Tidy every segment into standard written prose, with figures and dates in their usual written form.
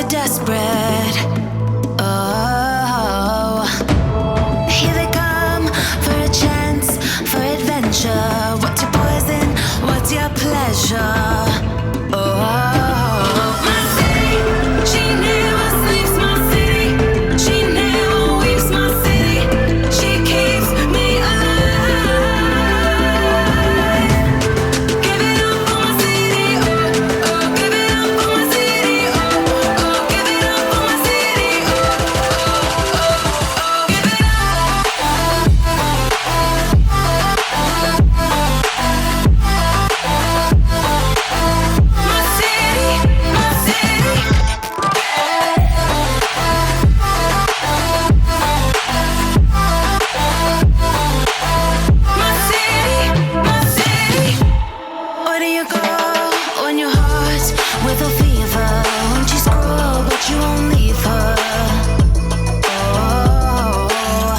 are desperate. Oh, here they come for a chance, for adventure. What's your poison? What's your pleasure? Oh, my city, she never sleeps. My city, she never weeps. My city, she keeps me alive. Give it up for my city, oh, oh. Give it up for my city, oh, oh. Give it up for my city, oh, oh, oh, oh. Give it my city, my city. My city, my city. Where do you go when your heart's with a fever? Won't you scroll, but you won't leave her? Oh,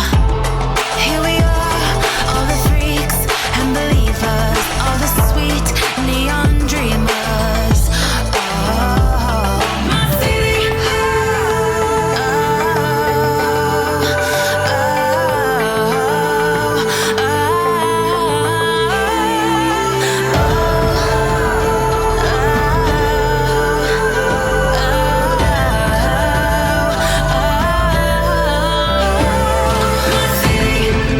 here we are, all the freaks and believers, all the sweet neon dreamers. Oh, my city.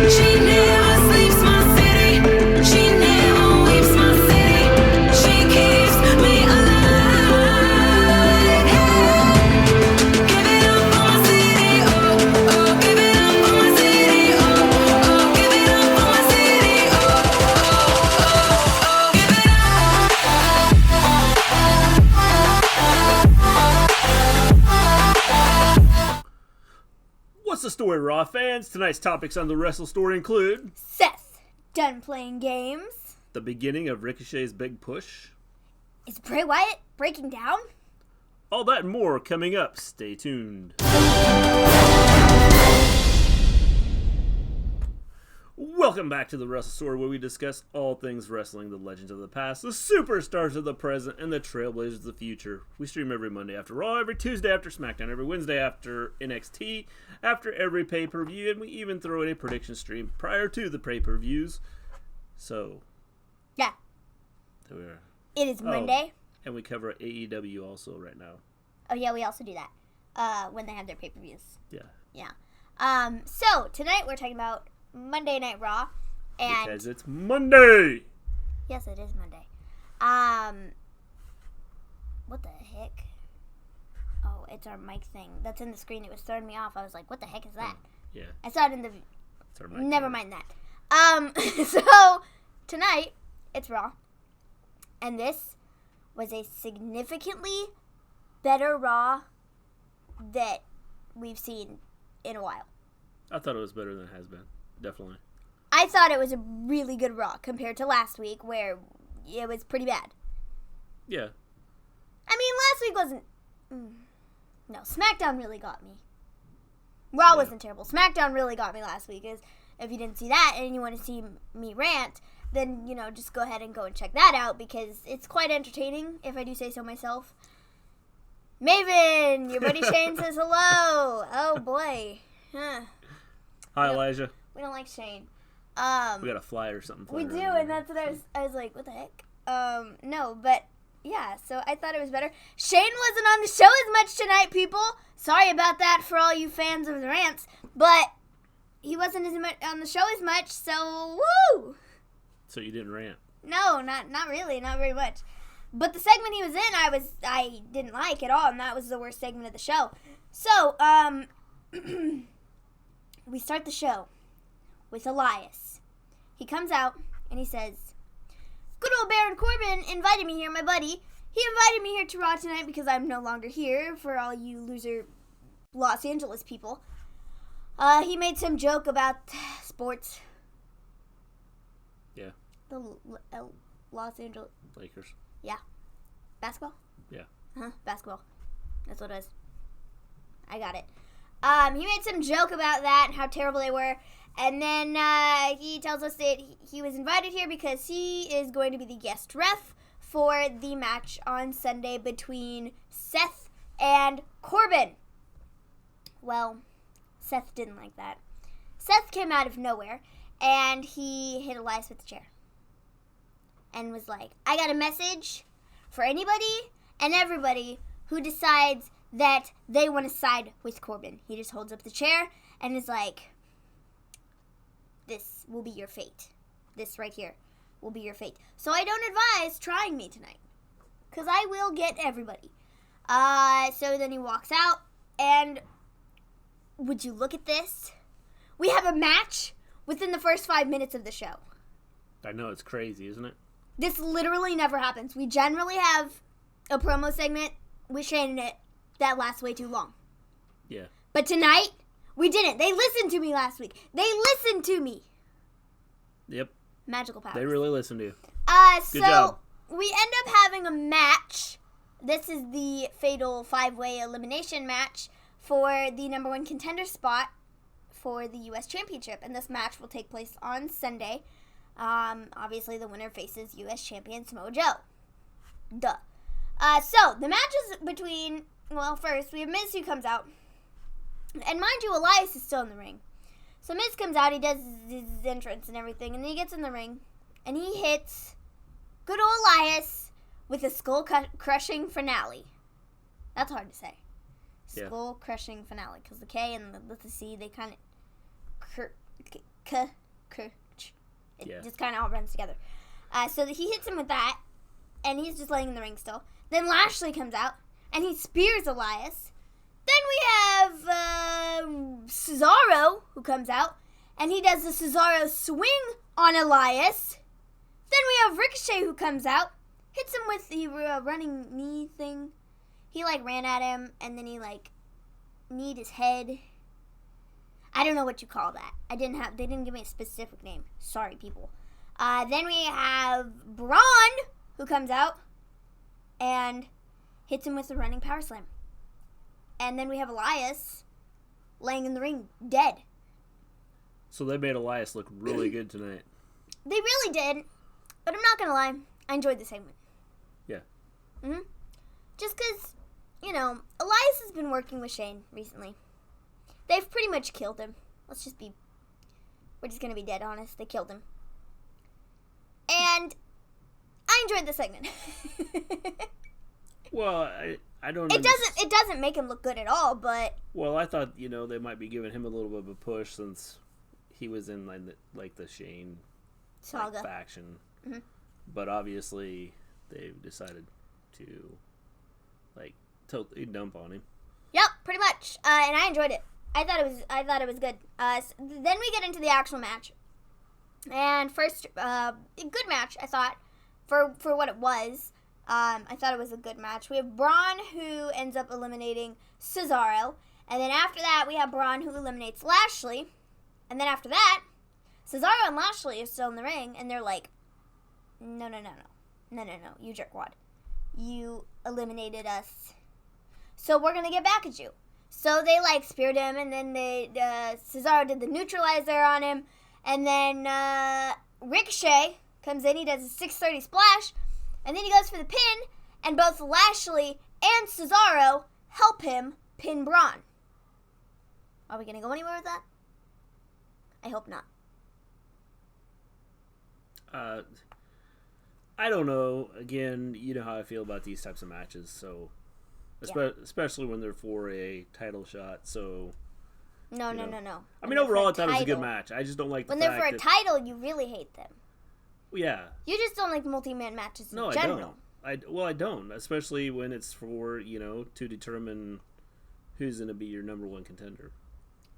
She never sleeps. My city, she never weeps. My city, she keeps me alive. Give it up for my city, oh, oh. Give it up for my city, oh, oh. Give it up for my city, oh, oh, oh. Give it What's the story, Raw fans? Tonight's topics on the Wrestle Story include Seth, done playing games. the beginning of Ricochet's big push. Is Bray Wyatt breaking down? All that and more coming up. Stay tuned. Welcome back to the Wrestle Story, where we discuss all things wrestling, the legends of the past, the superstars of the present, and the trailblazers of the future. We stream every Monday after Raw, every Tuesday after SmackDown, every Wednesday after NXT, after every pay-per-view, and we even throw in a prediction stream prior to the pay-per-views. So, Yeah, there we are. it is Monday. And we cover AEW also right now. Oh yeah, we also do that when they have their pay-per-views. Yeah. Yeah. So tonight we're talking about Monday Night Raw, and Because it's Monday! yes, it is Monday. What the heck? Oh, it's our mic thing that's in the screen. It was throwing me off. I was like, what the heck is that? Yeah. I saw it in the. It's our mic Never thing. mind that. So tonight it's Raw, and this was a significantly better Raw that we've seen in a while. I thought it was better than it has been. Definitely. I thought it was a really good Raw compared to last week, where it was pretty bad. Yeah. I mean, last week wasn't. No, SmackDown really got me. Raw wasn't terrible. SmackDown really got me last week. If you didn't see that and you want to see me rant, then, just go ahead and go and check that out, because it's quite entertaining, if I do say so myself. Maven, your buddy Shane says hello. Oh, boy. Huh. Hi, Elijah. We don't like Shane. We got a fly or something. We flying do, around and here. that's what I was like, what the heck? No, but yeah, so I thought it was better. Shane wasn't on the show as much tonight, people. Sorry about that for all you fans of the rants, but he wasn't as much on the show as much, so woo! So you didn't rant. No, not really, not very much. But the segment he was in, I didn't like at all, and that was the worst segment of the show. So, we start the show with Elias. He comes out and he says, "Good old Baron Corbin invited me here, my buddy. He invited me here to Raw tonight because I'm no longer here, for all you loser Los Angeles people. He made some joke about sports." Yeah. The Los Angeles... Lakers. Yeah. Basketball? Yeah. Basketball. That's what it is. I got it. He made some joke about that and how terrible they were. And then he tells us that he was invited here because he is going to be the guest ref for the match on Sunday between Seth and Corbin. Well, Seth didn't like that. Seth came out of nowhere, and he hit Elias with the chair. And was like, I got a message for anybody and everybody who decides that they want to side with Corbin. He just holds up the chair and is like, this will be your fate. This right here will be your fate. So I don't advise trying me tonight, because I will get everybody. So then he walks out, and would you look at this? We have a match within the first 5 minutes of the show. I know, it's crazy, isn't it? This literally never happens. We generally have a promo segment with Shane in it that lasts way too long. Yeah. But tonight, we didn't. They listened to me last week. They listened to me. Yep. Magical powers. They really listened to you. So job. we end up having a match. This is the fatal 5-way elimination match for the number 1 contender spot for the U.S. Championship. And this match will take place on Sunday. Obviously, the winner faces U.S. champion Samoa Joe. Duh. So, the match is between, well, first, we have Miz who comes out. And mind you, Elias is still in the ring. So, Miz comes out, he does his entrance and everything, and then he gets in the ring, and he hits good old Elias with a skull-crushing finale. That's hard to say. Yeah. Skull-crushing finale, because the K and the C, they kind of... It just kind of all runs together. So he hits him with that, and he's just laying in the ring still. Then Lashley comes out, and he spears Elias. Then we have Cesaro, who comes out, and he does the Cesaro swing on Elias. Then we have Ricochet, who comes out, hits him with the running knee thing. He, ran at him, and then he, kneed his head. I don't know what you call that. They didn't give me a specific name. Sorry, people. Then we have Braun, who comes out and hits him with the running power slam. And then we have Elias laying in the ring, dead. So they made Elias look really good tonight. They really did. But I'm not going to lie. I enjoyed the segment. Yeah. Mm-hmm. Just because, Elias has been working with Shane recently. They've pretty much killed him. We're just going to be dead honest. They killed him. And I enjoyed the segment. Well, I don't know. It doesn't make him look good at all, but... Well, I thought, they might be giving him a little bit of a push since he was in, the Shane saga faction. Mm-hmm. But obviously, they've decided to, totally dump on him. Yep, pretty much. And I enjoyed it. I thought it was good. Then we get into the actual match. And first, a good match, I thought, for what it was. I thought it was a good match. We have Braun, who ends up eliminating Cesaro. And then after that, we have Braun, who eliminates Lashley. And then after that, Cesaro and Lashley are still in the ring. And they're like, no, you jerkwad. You eliminated us. So we're going to get back at you. So they, speared him, and then Cesaro did the neutralizer on him. And then Ricochet comes in, he does a 630 splash, and then he goes for the pin, and both Lashley and Cesaro help him pin Braun. Are we going to go anywhere with that? I hope not. I don't know. Again, you know how I feel about these types of matches, so... Especially when they're for a title shot, so... No. I mean, overall, I thought it was a good match. I just don't like the when fact they're for a title, you really hate them. Yeah. You just don't like multi-man matches in general. I don't. Especially when it's for, to determine who's going to be your number 1 contender.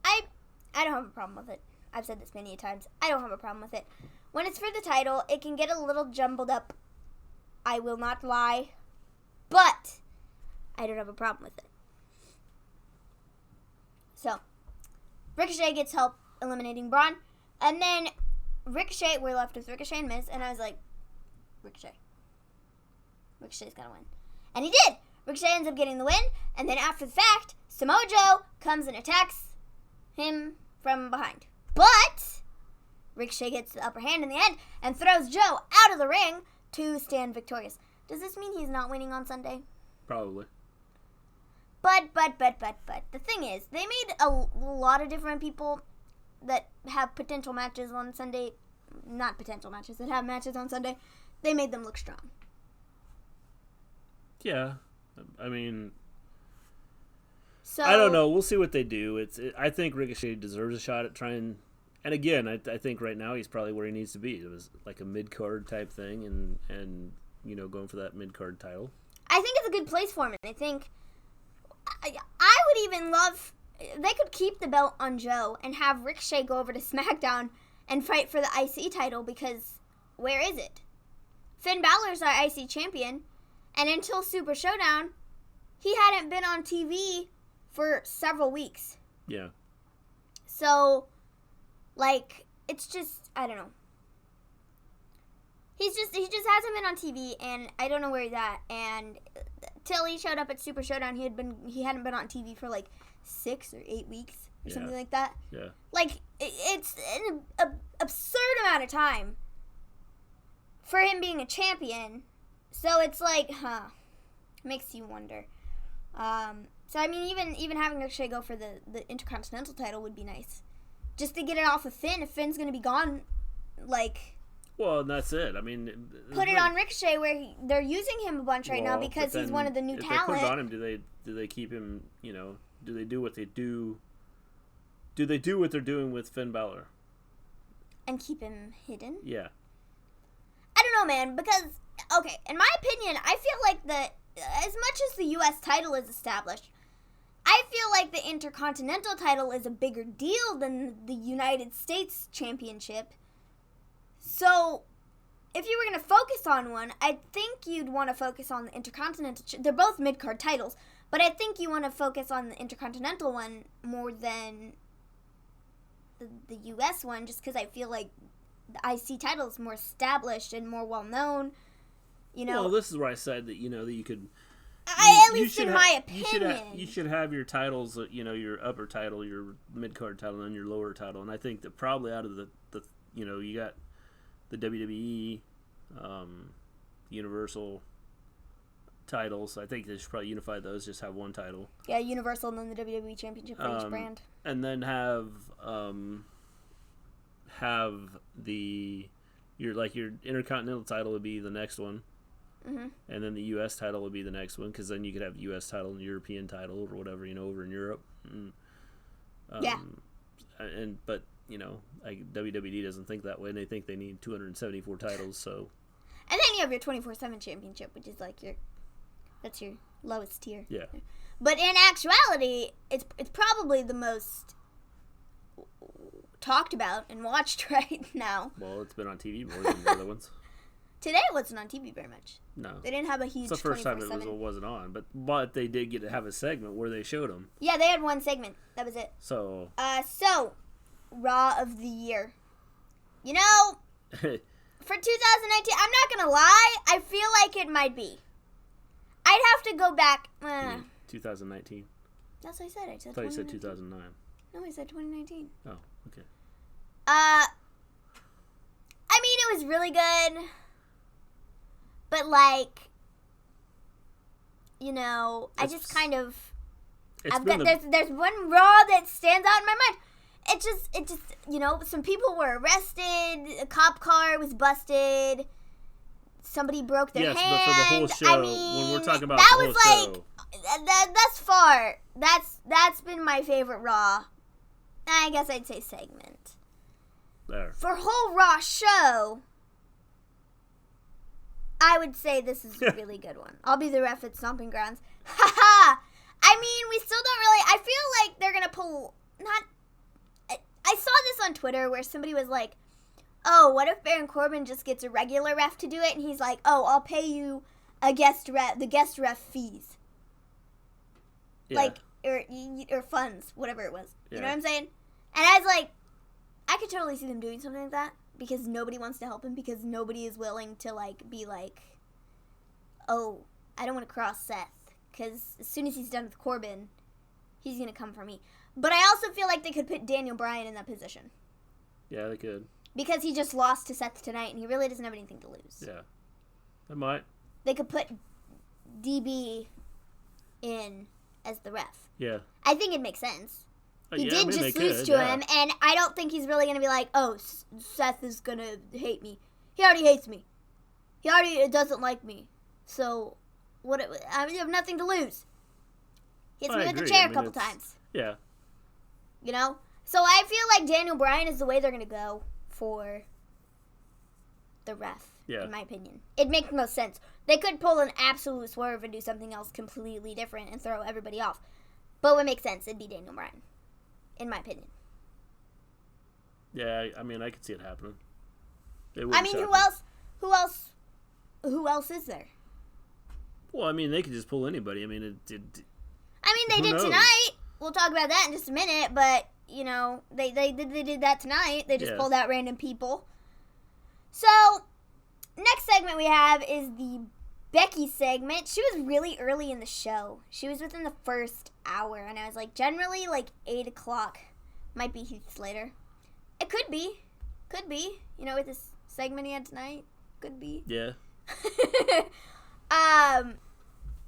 I don't have a problem with it. I've said this many times. I don't have a problem with it. When it's for the title, it can get a little jumbled up. I will not lie. But... I don't have a problem with it. So, Ricochet gets help eliminating Braun. And then Ricochet, we're left with Ricochet and Miz. And I was like, Ricochet's going to win. And he did. Ricochet ends up getting the win. And then after the fact, Samoa Joe comes and attacks him from behind. But Ricochet gets the upper hand in the end and throws Joe out of the ring to stand victorious. Does this mean he's not winning on Sunday? Probably. But the thing is, they made a lot of different people that have potential matches on Sunday, not potential matches, that have matches on Sunday, they made them look strong. Yeah. I mean, So I don't know. We'll see what they do. I think Ricochet deserves a shot at trying. And again, I think right now he's probably where he needs to be. It was like a mid-card type thing and going for that mid-card title. I think it's a good place for him. I think I would even love, they could keep the belt on Joe and have Ricochet go over to SmackDown and fight for the IC title, because where is it? Finn Balor's our IC champion, and until Super Showdown, he hadn't been on TV for several weeks. Yeah. So, it's just, I don't know. He just hasn't been on TV, and I don't know where he's at. And till he showed up at Super Showdown, he hadn't been on TV for 6 or 8 weeks or something like that. Yeah. It's an absurd amount of time for him being a champion. So it's makes you wonder. So I mean, even having Ricochet go for the Intercontinental title would be nice, just to get it off of Finn. If Finn's gonna be gone, Well, and that's it. I mean, put it on Ricochet, where they're using him a bunch right now because he's one of the new if talent. They put it on him, do they keep him? Do they do what they do? Do they do what they're doing with Finn Balor? And keep him hidden? Yeah. I don't know, man, because, okay, in my opinion, I feel like as much as the U.S. title is established, I feel like the Intercontinental title is a bigger deal than the United States Championship. So, if you were going to focus on one, I think you'd want to focus on the Intercontinental. They're both mid-card titles, but I think you want to focus on the Intercontinental one more than the U.S. one, just because I feel like the IC title is more established and more well-known. Well, this is where I said that, that you could... at least in my opinion. You should have your titles, your upper title, your mid-card title, and your lower title. And I think that probably out of the you got the WWE, Universal titles. I think they should probably unify those, just have one title. Yeah, Universal and then the WWE Championship for each brand. And then have your Intercontinental title would be the next one. Mm-hmm. And then the U.S. title would be the next one, because then you could have U.S. title and European title or whatever, over in Europe. And, yeah. But WWE doesn't think that way, and they think they need 274 titles. So. And then you have your 24/7 championship, which is that's your lowest tier. Yeah. But in actuality, it's probably the most talked about and watched right now. Well, it's been on TV more than the other ones. Today it wasn't on TV very much. No. They didn't have a huge 24/7. It's the first time it wasn't on, but they did get to have a segment where they showed them. Yeah, they had one segment. That was it. So. Raw of the year. For 2019, I'm not going to lie, I feel like it might be. I'd have to go back. 2019. That's what I said. I thought you said 2009. No, I said 2019. Oh, okay. I mean, it was really good. But, I just kind of... There's one Raw that stands out in my mind. It just, some people were arrested, a cop car was busted, somebody broke their hand. Yes, but for the whole show, when we're talking about that the was whole show. That's far. That's been my favorite Raw. I guess I'd say segment. There. For whole Raw show, I would say this is a really good one. I'll be the ref at Stomping Grounds. Haha! I mean, we still don't really... I feel like they're going to pull... I saw this on Twitter where somebody was like, oh, what if Baron Corbin just gets a regular ref to do it? And he's like, oh, I'll pay you the guest ref fees. Yeah. Or funds, whatever it was. Yeah. You know what I'm saying? And I was like, I could totally see them doing something like that, because nobody wants to help him, because nobody is willing to, be like, oh, I don't want to cross Seth, because as soon as he's done with Corbin, he's going to come for me. But I also feel like they could put Daniel Bryan in that position. Yeah, they could. Because he just lost to Seth tonight, and he really doesn't have anything to lose. Yeah. They might. They could put DB in as the ref. Yeah. I think it makes sense. He Yeah, did I mean, just they lose could, to yeah. him, and I don't think he's really going to be like, oh, Seth is going to hate me. He already hates me. He already doesn't like me. So, I have nothing to lose. Hits me with the chair a couple times. Yeah. You know? So I feel like Daniel Bryan is the way they're going to go for the ref, in my opinion. It makes most sense. They could pull an absolute swerve and do something else completely different and throw everybody off. But what makes sense, it'd be Daniel Bryan, in my opinion. Yeah, I mean, I could see it happening. I mean, who else is there? Well, I mean, they could just pull anybody. I mean, they did tonight. We'll talk about that in just a minute, but, you know, they did that tonight. They just pulled out random people. So, next segment we have is the Becky segment. She was really early in the show. She was within the first hour, and I was like, generally, like, 8 o'clock. Might be Heath Slater. It could be. Could be. You know, with this segment he had tonight. Could be. Yeah.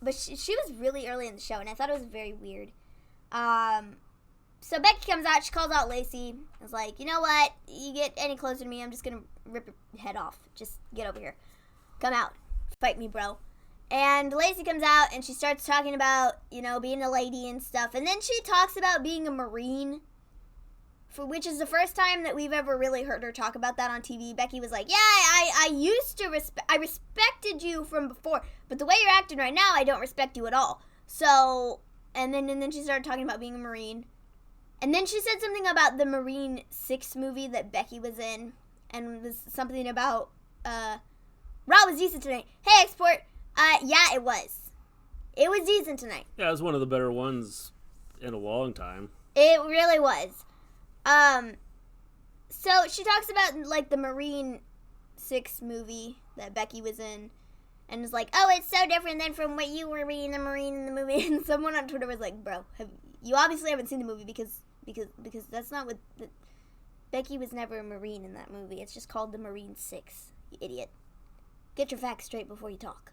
But she was really early in the show, and I thought it was very weird. So Becky comes out, she calls out Lacey. I was like, you know what? You get any closer to me, I'm just going to rip your head off. Just get over here. Come out. Fight me, bro. And Lacey comes out, and she starts talking about, you know, being a lady and stuff. And then she talks about being a Marine, which is the first time that we've ever really heard her talk about that on TV. Becky was like, yeah, I used to I respected you from before, but the way you're acting right now, I don't respect you at all. So, and then she started talking about being a Marine. And then she said something about the Marine 6 movie that Becky was in, and was something about, Raw was decent tonight. Hey, Export. Yeah, it was. It was decent tonight. Yeah, it was one of the better ones in a long time. It really was. So she talks about, like, the Marine 6 movie that Becky was in, and was like, oh, it's so different than from what you were being the Marine in the movie. And someone on Twitter was like, bro, you obviously haven't seen the movie because that's not what Becky was never a Marine in that movie. It's just called the Marine 6, you idiot. Get your facts straight before you talk.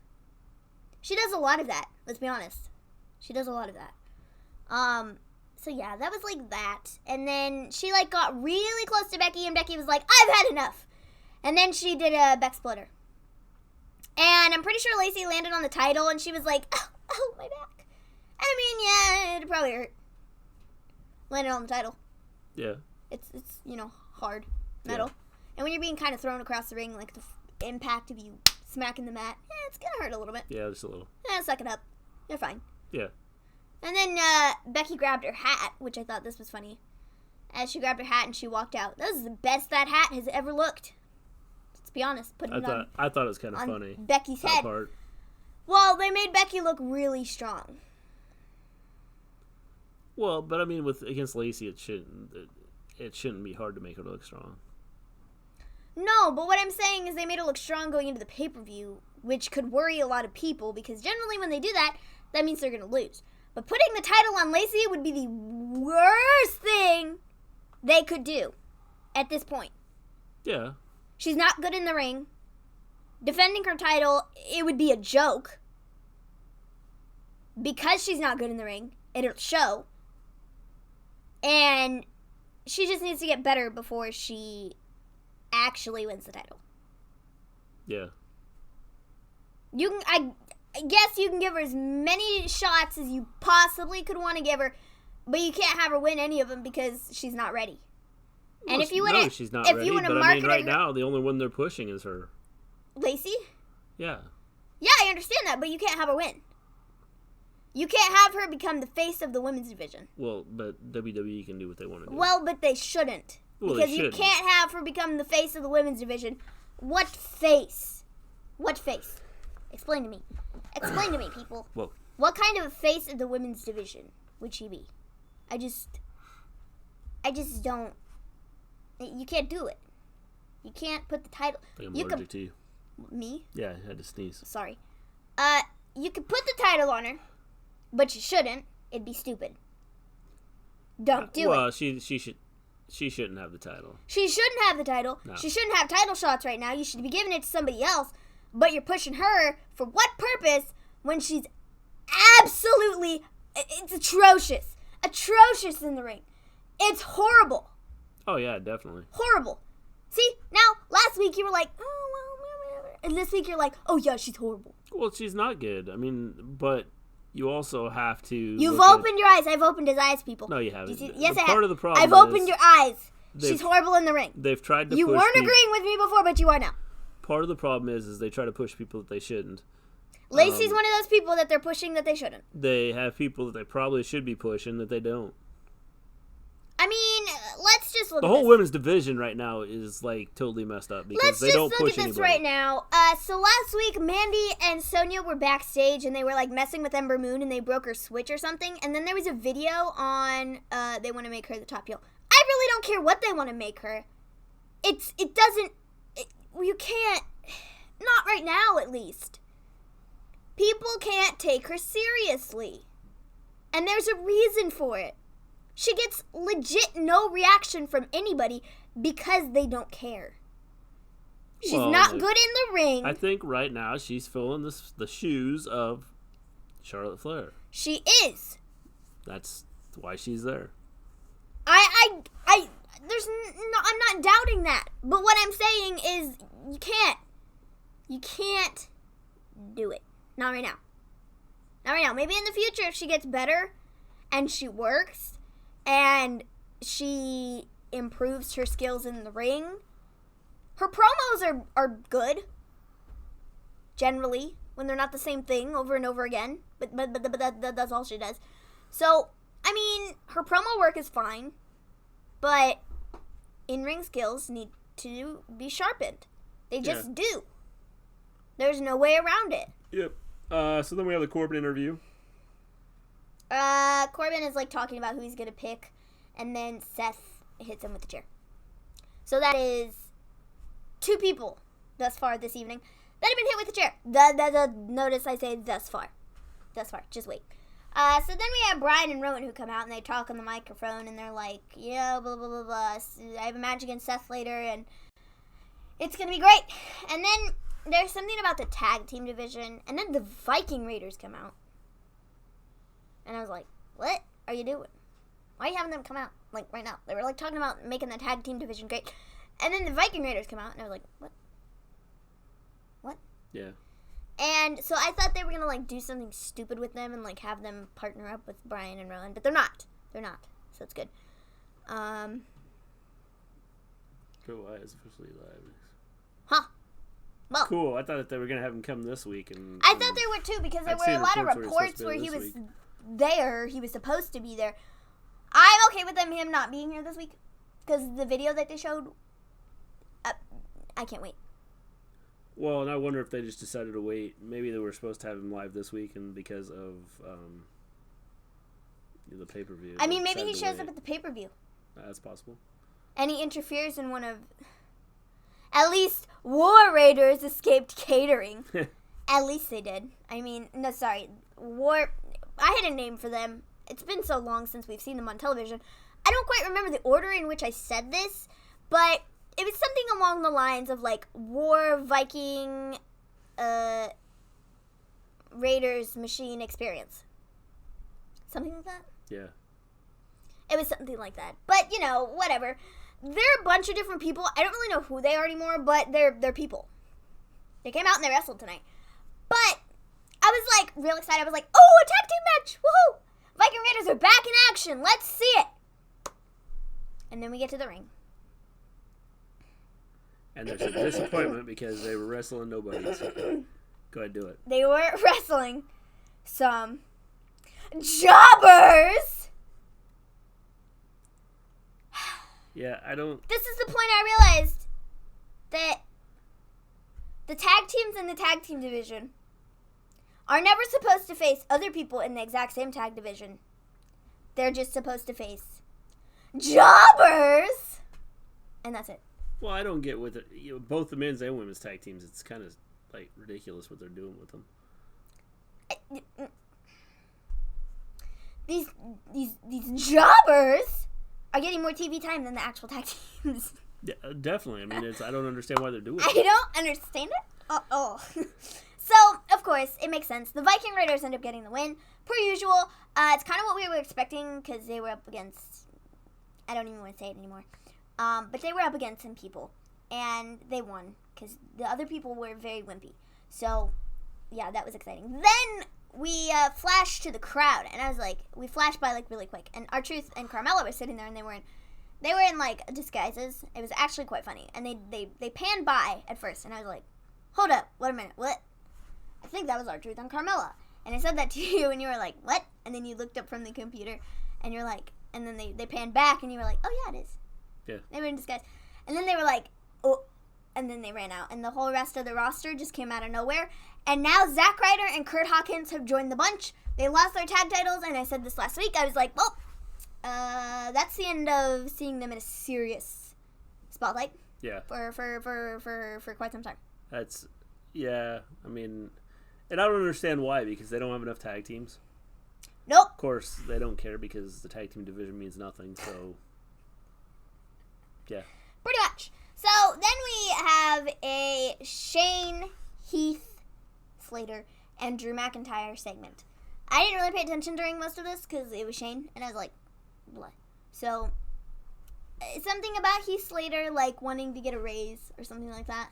She does a lot of that, let's be honest. She does a lot of that. So yeah, that was like that. And then she like got really close to Becky, and Becky was like, I've had enough. And then she did a Beck splitter. And I'm pretty sure Lacey landed on the title, and she was like, oh, my back. I mean, yeah, it'd probably hurt. Landed on the title. Yeah. It's you know, hard metal. Yeah. And when you're being kind of thrown across the ring, like the impact of you smacking the mat, it's gonna hurt a little bit. Yeah, just a little. Suck it up. You're fine. Yeah. And then Becky grabbed her hat, which I thought this was funny. As she grabbed her hat and she walked out. That was the best that hat has ever looked. Let's be honest. I thought it was kind of funny. Becky's head. Part. Well, they made Becky look really strong. Well, but I mean, against Lacey, it shouldn't be hard to make her look strong. No, but what I'm saying is they made her look strong going into the pay-per-view, which could worry a lot of people, because generally when they do that, that means they're going to lose. But putting the title on Lacey would be the worst thing they could do at this point. Yeah. She's not good in the ring. Defending her title, it would be a joke. Because she's not good in the ring, it'll show. And she just needs to get better before she actually wins the title. Yeah. I guess you can give her as many shots as you possibly could want to give her, but you can't have her win any of them because she's not ready. And if you want to, she's not ready. But I mean, right now, the only one they're pushing is her. Lacey? Yeah. Yeah, I understand that, but you can't have her win. You can't have her become the face of the women's division. Well, but WWE can do what they want to do. Well, but they shouldn't. Well, because they shouldn't. You can't have her become the face of the women's division. What face? What face? Explain to me. Explain to me, people. Well, what kind of a face of the women's division would she be? I just don't. You can't do it. You can't put the title. I think I'm allergic to you. Me? Yeah, I had to sneeze. Sorry. You could put the title on her, but you shouldn't. It'd be stupid. Don't do it. Well, she shouldn't have the title. She shouldn't have the title. No. She shouldn't have title shots right now. You should be giving it to somebody else. But you're pushing her for what purpose when she's absolutely It's atrocious. Atrocious in the ring. It's horrible. Oh, yeah, definitely. Horrible. See, now, last week you were like, oh, well, and this week you're like, oh, yeah, she's horrible. Well, she's not good. I mean, but you also have to... You've opened your eyes. I've opened his eyes, people. No, you haven't. Yes, I have. Part of the problem I've opened your eyes. She's horrible in the ring. They've tried to You push weren't agreeing with me before, but you are now. Part of the problem is they try to push people that they shouldn't. Lacey's one of those people that they're pushing that they shouldn't. They have people that they probably should be pushing that they don't. I mean, let's just look The at whole this. women's division right now is, like, totally messed up because Let's they just don't look push at this anybody. right now. So last week, Mandy and Sonya were backstage, and they were, like, messing with Ember Moon, and they broke her switch or something. And then there was a video on, they want to make her the top heel. I really don't care what they want to make her. You can't, not right now at least. People can't take her seriously. And there's a reason for it. She gets legit no reaction from anybody because they don't care. She's not good in the ring. I think right now she's filling the shoes of Charlotte Flair. She is. That's why she's there. I'm not doubting that. But what I'm saying is you can't do it. Not right now. Not right now. Maybe in the future if she gets better and she works and she improves her skills in the ring. Her promos are good. Generally. When they're not the same thing over and over again. But that's all she does. So, I mean, her promo work is fine. But in-ring skills need to be sharpened. They just do. There's no way around it. Yep. So then we have the Corbin interview. Corbin is like talking about who he's gonna pick, and then Seth hits him with the chair. So that is 2 people thus far this evening that have been hit with the chair. Notice I say thus far. Thus far. Just wait. So then we have Bryan and Rowan who come out and they talk on the microphone and they're like, yeah, blah, blah, blah, blah. I have a match against Seth later and it's gonna be great. And then there's something about the tag team division, and then the Viking Raiders come out. And I was like, what are you doing? Why are you having them come out, like, right now? They were, like, talking about making the tag team division great. And then the Viking Raiders come out, and I was like, what? What? Yeah. And so I thought they were going to, like, do something stupid with them and, like, have them partner up with Bryan and Rowan. But they're not. They're not. So it's good. Joe Wyatt is officially live. Huh. Well, Cool. I thought that they were going to have him come this week. I thought they were, too, because there I'd were seen a lot of reports reports where where he he was was supposed there. He was supposed to be there. I'm okay with him not being here this week. Because the video that they showed, I can't wait. Well, and I wonder if they just decided to wait. Maybe they were supposed to have him live this week, and because of the pay-per-view. I mean, maybe he shows up at the pay-per-view. That's possible. And he interferes in one of... At least War Raiders escaped catering. At least they did. I mean, no, sorry. I had a name for them. It's been so long since we've seen them on television. I don't quite remember the order in which I said this, but it was something along the lines of, like, War, Viking, Raiders, Machine Experience. Something like that? Yeah. It was something like that. But, you know, whatever. They're a bunch of different people. I don't really know who they are anymore, but they're people. They came out and they wrestled tonight. But I was, like, real excited. I was like, oh, a tag team match! Woohoo! Viking Raiders are back in action. Let's see it. And then we get to the ring. And there's a disappointment because they were wrestling nobody. So go ahead, do it. They were wrestling some jobbers. Yeah, I don't... This is the point I realized that the tag teams in the tag team division are never supposed to face other people in the exact same tag division. They're just supposed to face jobbers. And that's it. Well, I don't get with it. You know, both the men's and women's tag teams, it's kind of, like, ridiculous what they're doing with them. These jobbers are getting more TV time than the actual tag teams. Yeah, definitely. I mean, I don't understand why they're doing it. I don't understand it. So, of course, it makes sense. The Viking Raiders end up getting the win, per usual. It's kind of what we were expecting because they were up against, I don't even want to say it anymore, but they were up against some people, and they won because the other people were very wimpy. So, yeah, that was exciting. Then we flashed to the crowd, and I was like, we flashed by like really quick, and R-Truth and Carmella were sitting there, and they were in like disguises. It was actually quite funny, and they panned by at first, and I was like, hold up, wait a minute, what? I think that was R-Truth and Carmella, and I said that to you, and you were like, what? And then you looked up from the computer, and you're like, and then they panned back, and you were like, oh yeah, it is. Yeah. They were in disguise, and then they were like, oh. And then they ran out. And the whole rest of the roster just came out of nowhere. And now Zack Ryder and Kurt Hawkins have joined the bunch. They lost their tag titles. And I said this last week. I was like, well, that's the end of seeing them in a serious spotlight. Yeah. For quite some time. Yeah. I mean, and I don't understand why, because they don't have enough tag teams. Nope. Of course, they don't care because the tag team division means nothing. So, yeah. Pretty much. So, then we have a Shane, Heath, Slater, and Drew McIntyre segment. I didn't really pay attention during most of this because it was Shane, and I was like, blah. So, something about Heath Slater, like, wanting to get a raise or something like that.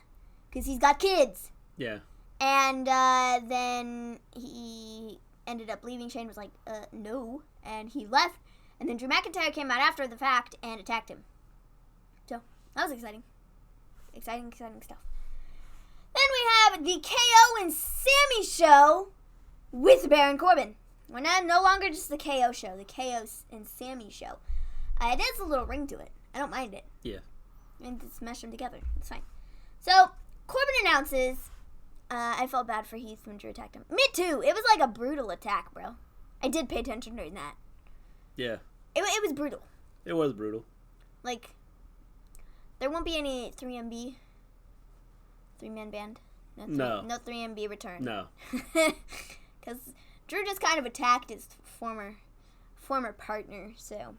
Because he's got kids. Yeah. And then he ended up leaving. Shane was like, no. And he left. And then Drew McIntyre came out after the fact and attacked him. So, that was exciting. Exciting stuff. Then we have the KO and Sami show with Baron Corbin. We're no longer just the KO show, the KO and Sami show. It has a little ring to it. I don't mind it. Yeah. And just smash them together. It's fine. So, Corbin announces, I felt bad for Heath when Drew attacked him. Me too. It was like a brutal attack, bro. I did pay attention during that. Yeah. It was brutal. It was brutal. Like, there won't be any 3MB, 3-man band. No 3MB return. No. Because Drew just kind of attacked his former partner, so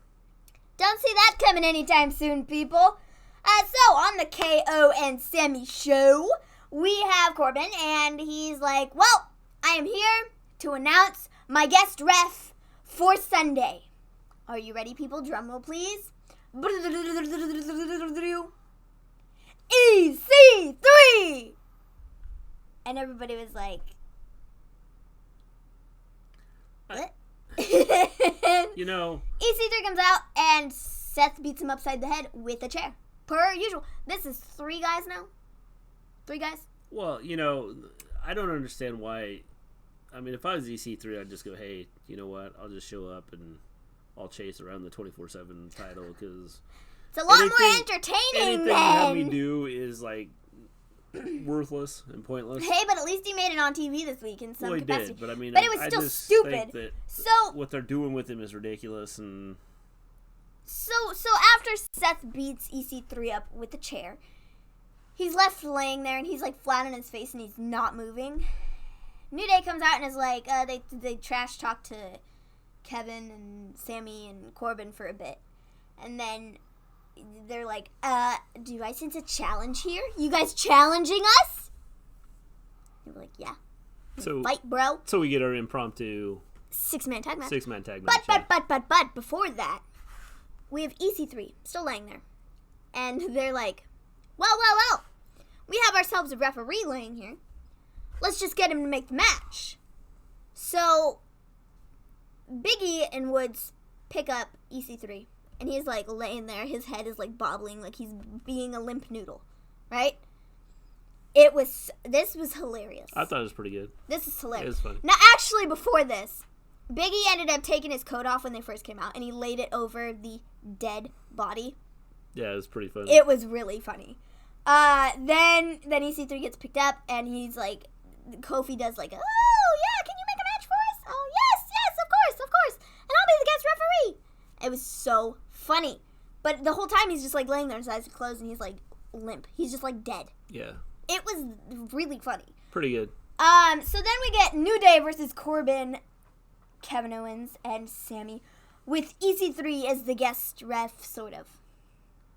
don't see that coming anytime soon, people. So on the KO and Sami show, we have Corbin, and he's like, well, I am here to announce my guest ref for Sunday. Are you ready, people? Drum roll, please. EC3! And everybody was like, what? You know, EC3 comes out, and Seth beats him upside the head with a chair. Per usual. This is 3 guys now? 3 guys? well, you know, I don't understand why. I mean, if I was EC3, I'd just go, hey, you know what? I'll just show up and I'll chase around the 24/7 title because it's a lot more entertaining anything you have me do is like worthless and pointless. Hey, but at least he made it on TV this week in some capacity. Did, but I mean, but it was still just stupid. think that So what they're doing with him is ridiculous, and so after Seth beats EC3 up with the chair, he's left laying there and he's like flat on his face and he's not moving. New Day comes out and is like, they trash talk to Kevin and Sami and Corbin for a bit, and then they're like, do I sense a challenge here? You guys challenging us? And we're like, yeah. so Fight, bro. So we get our impromptu 6-man tag match. 6-man tag match. But before that, we have EC3 still laying there. And they're like, well. We have ourselves a referee laying here. Let's just get him to make the match. So, Biggie and Woods pick up EC3. And he's like laying there. His head is like bobbling like he's being a limp noodle. Right? This was hilarious. I thought it was pretty good. This is hilarious. It was funny. Now, actually, before this, Biggie ended up taking his coat off when they first came out, and he laid it over the dead body. Yeah, it was pretty funny. It was really funny. Then EC3 gets picked up, and he's like, Kofi does like, oh, yeah, can you make a match for us? Oh, yes, of course. And I'll be the guest referee. It was so funny. But the whole time, he's just like laying there, his eyes are closed, and he's like limp. He's just like dead. Yeah. It was really funny. Pretty good. So then we get New Day versus Corbin, Kevin Owens, and Sami, with EC3 as the guest ref, sort of.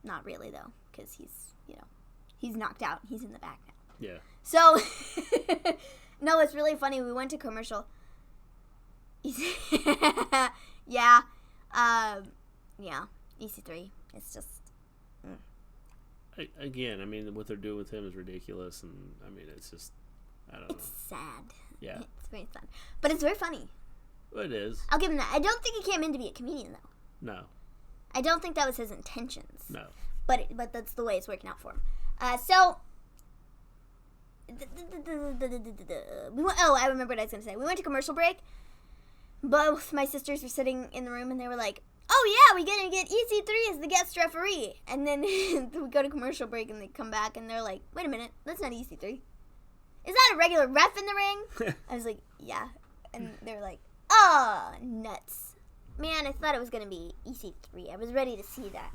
Not really, though, because he's knocked out. He's in the back now. Yeah. So, No, it's really funny. We went to commercial. Yeah. Yeah. EC3. It's just... Again, I mean, what they're doing with him is ridiculous, and I mean, it's just, I don't know. It's sad. Yeah. It's very sad. But it's very funny. Well, it is. I'll give him that. I don't think he came in to be a comedian, though. No. I don't think that was his intentions. No. But that's the way it's working out for him. So... I remember what I was going to say. We went to commercial break. Both my sisters were sitting in the room, and they were like, oh, yeah, we're going to get EC3 as the guest referee. And then we go to commercial break, and they come back, and they're like, wait a minute, that's not EC3. Is that a regular ref in the ring? I was like, yeah. And they were like, oh, nuts. Man, I thought it was going to be EC3. I was ready to see that.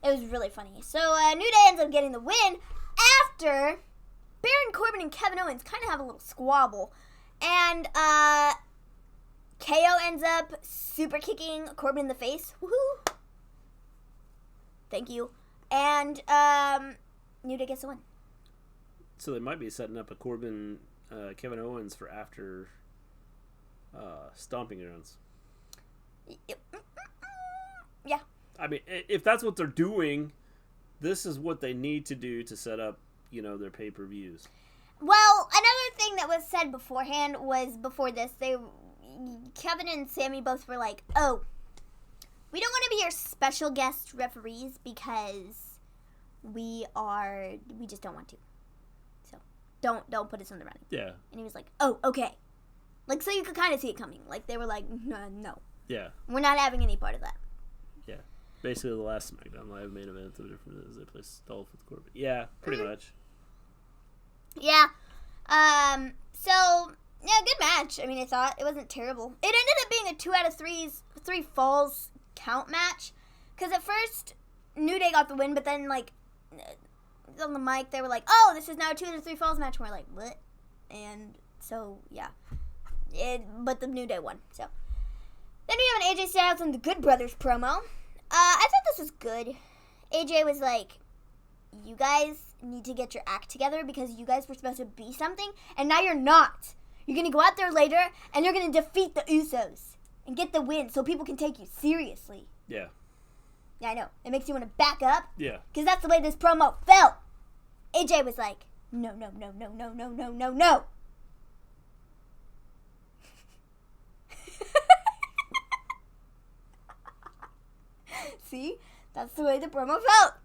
It was really funny. So, New Day ends up getting the win after Baron Corbin and Kevin Owens kind of have a little squabble. And, KO ends up super kicking Corbin in the face. Woohoo! Thank you. And New Day gets the win. So they might be setting up a Corbin, Kevin Owens for after Stomping Grounds. Yeah. I mean, if that's what they're doing, this is what they need to do to set up, their pay-per-views. Well, another thing that was said beforehand was before this, Kevin and Sami both were like, oh, we don't want to be your special guest referees because we just don't want to. So don't put us in the running. Yeah. And he was like, oh, okay. Like, so you could kind of see it coming. Like, they were like, no. Yeah. We're not having any part of that. Yeah. Basically the last SmackDown Live main event, the difference is they placed Dolph with Corbin. Yeah, pretty much. Yeah. So... yeah, good match. I mean, I thought it wasn't terrible. It ended up being a 2 out of 3 falls count match. Because at first, New Day got the win, but then, like, on the mic, they were like, oh, this is now a 2 out of 3 falls match. And we're like, what? And so, yeah. But the New Day won, so. Then we have an AJ Styles and the Good Brothers promo. I thought this was good. AJ was like, you guys need to get your act together because you guys were supposed to be something, and now you're not. You're going to go out there later, and you're going to defeat the Usos and get the win so people can take you seriously. Yeah. Yeah, I know. It makes you want to back up. Yeah. Because that's the way this promo felt. AJ was like, no. See? That's the way the promo felt.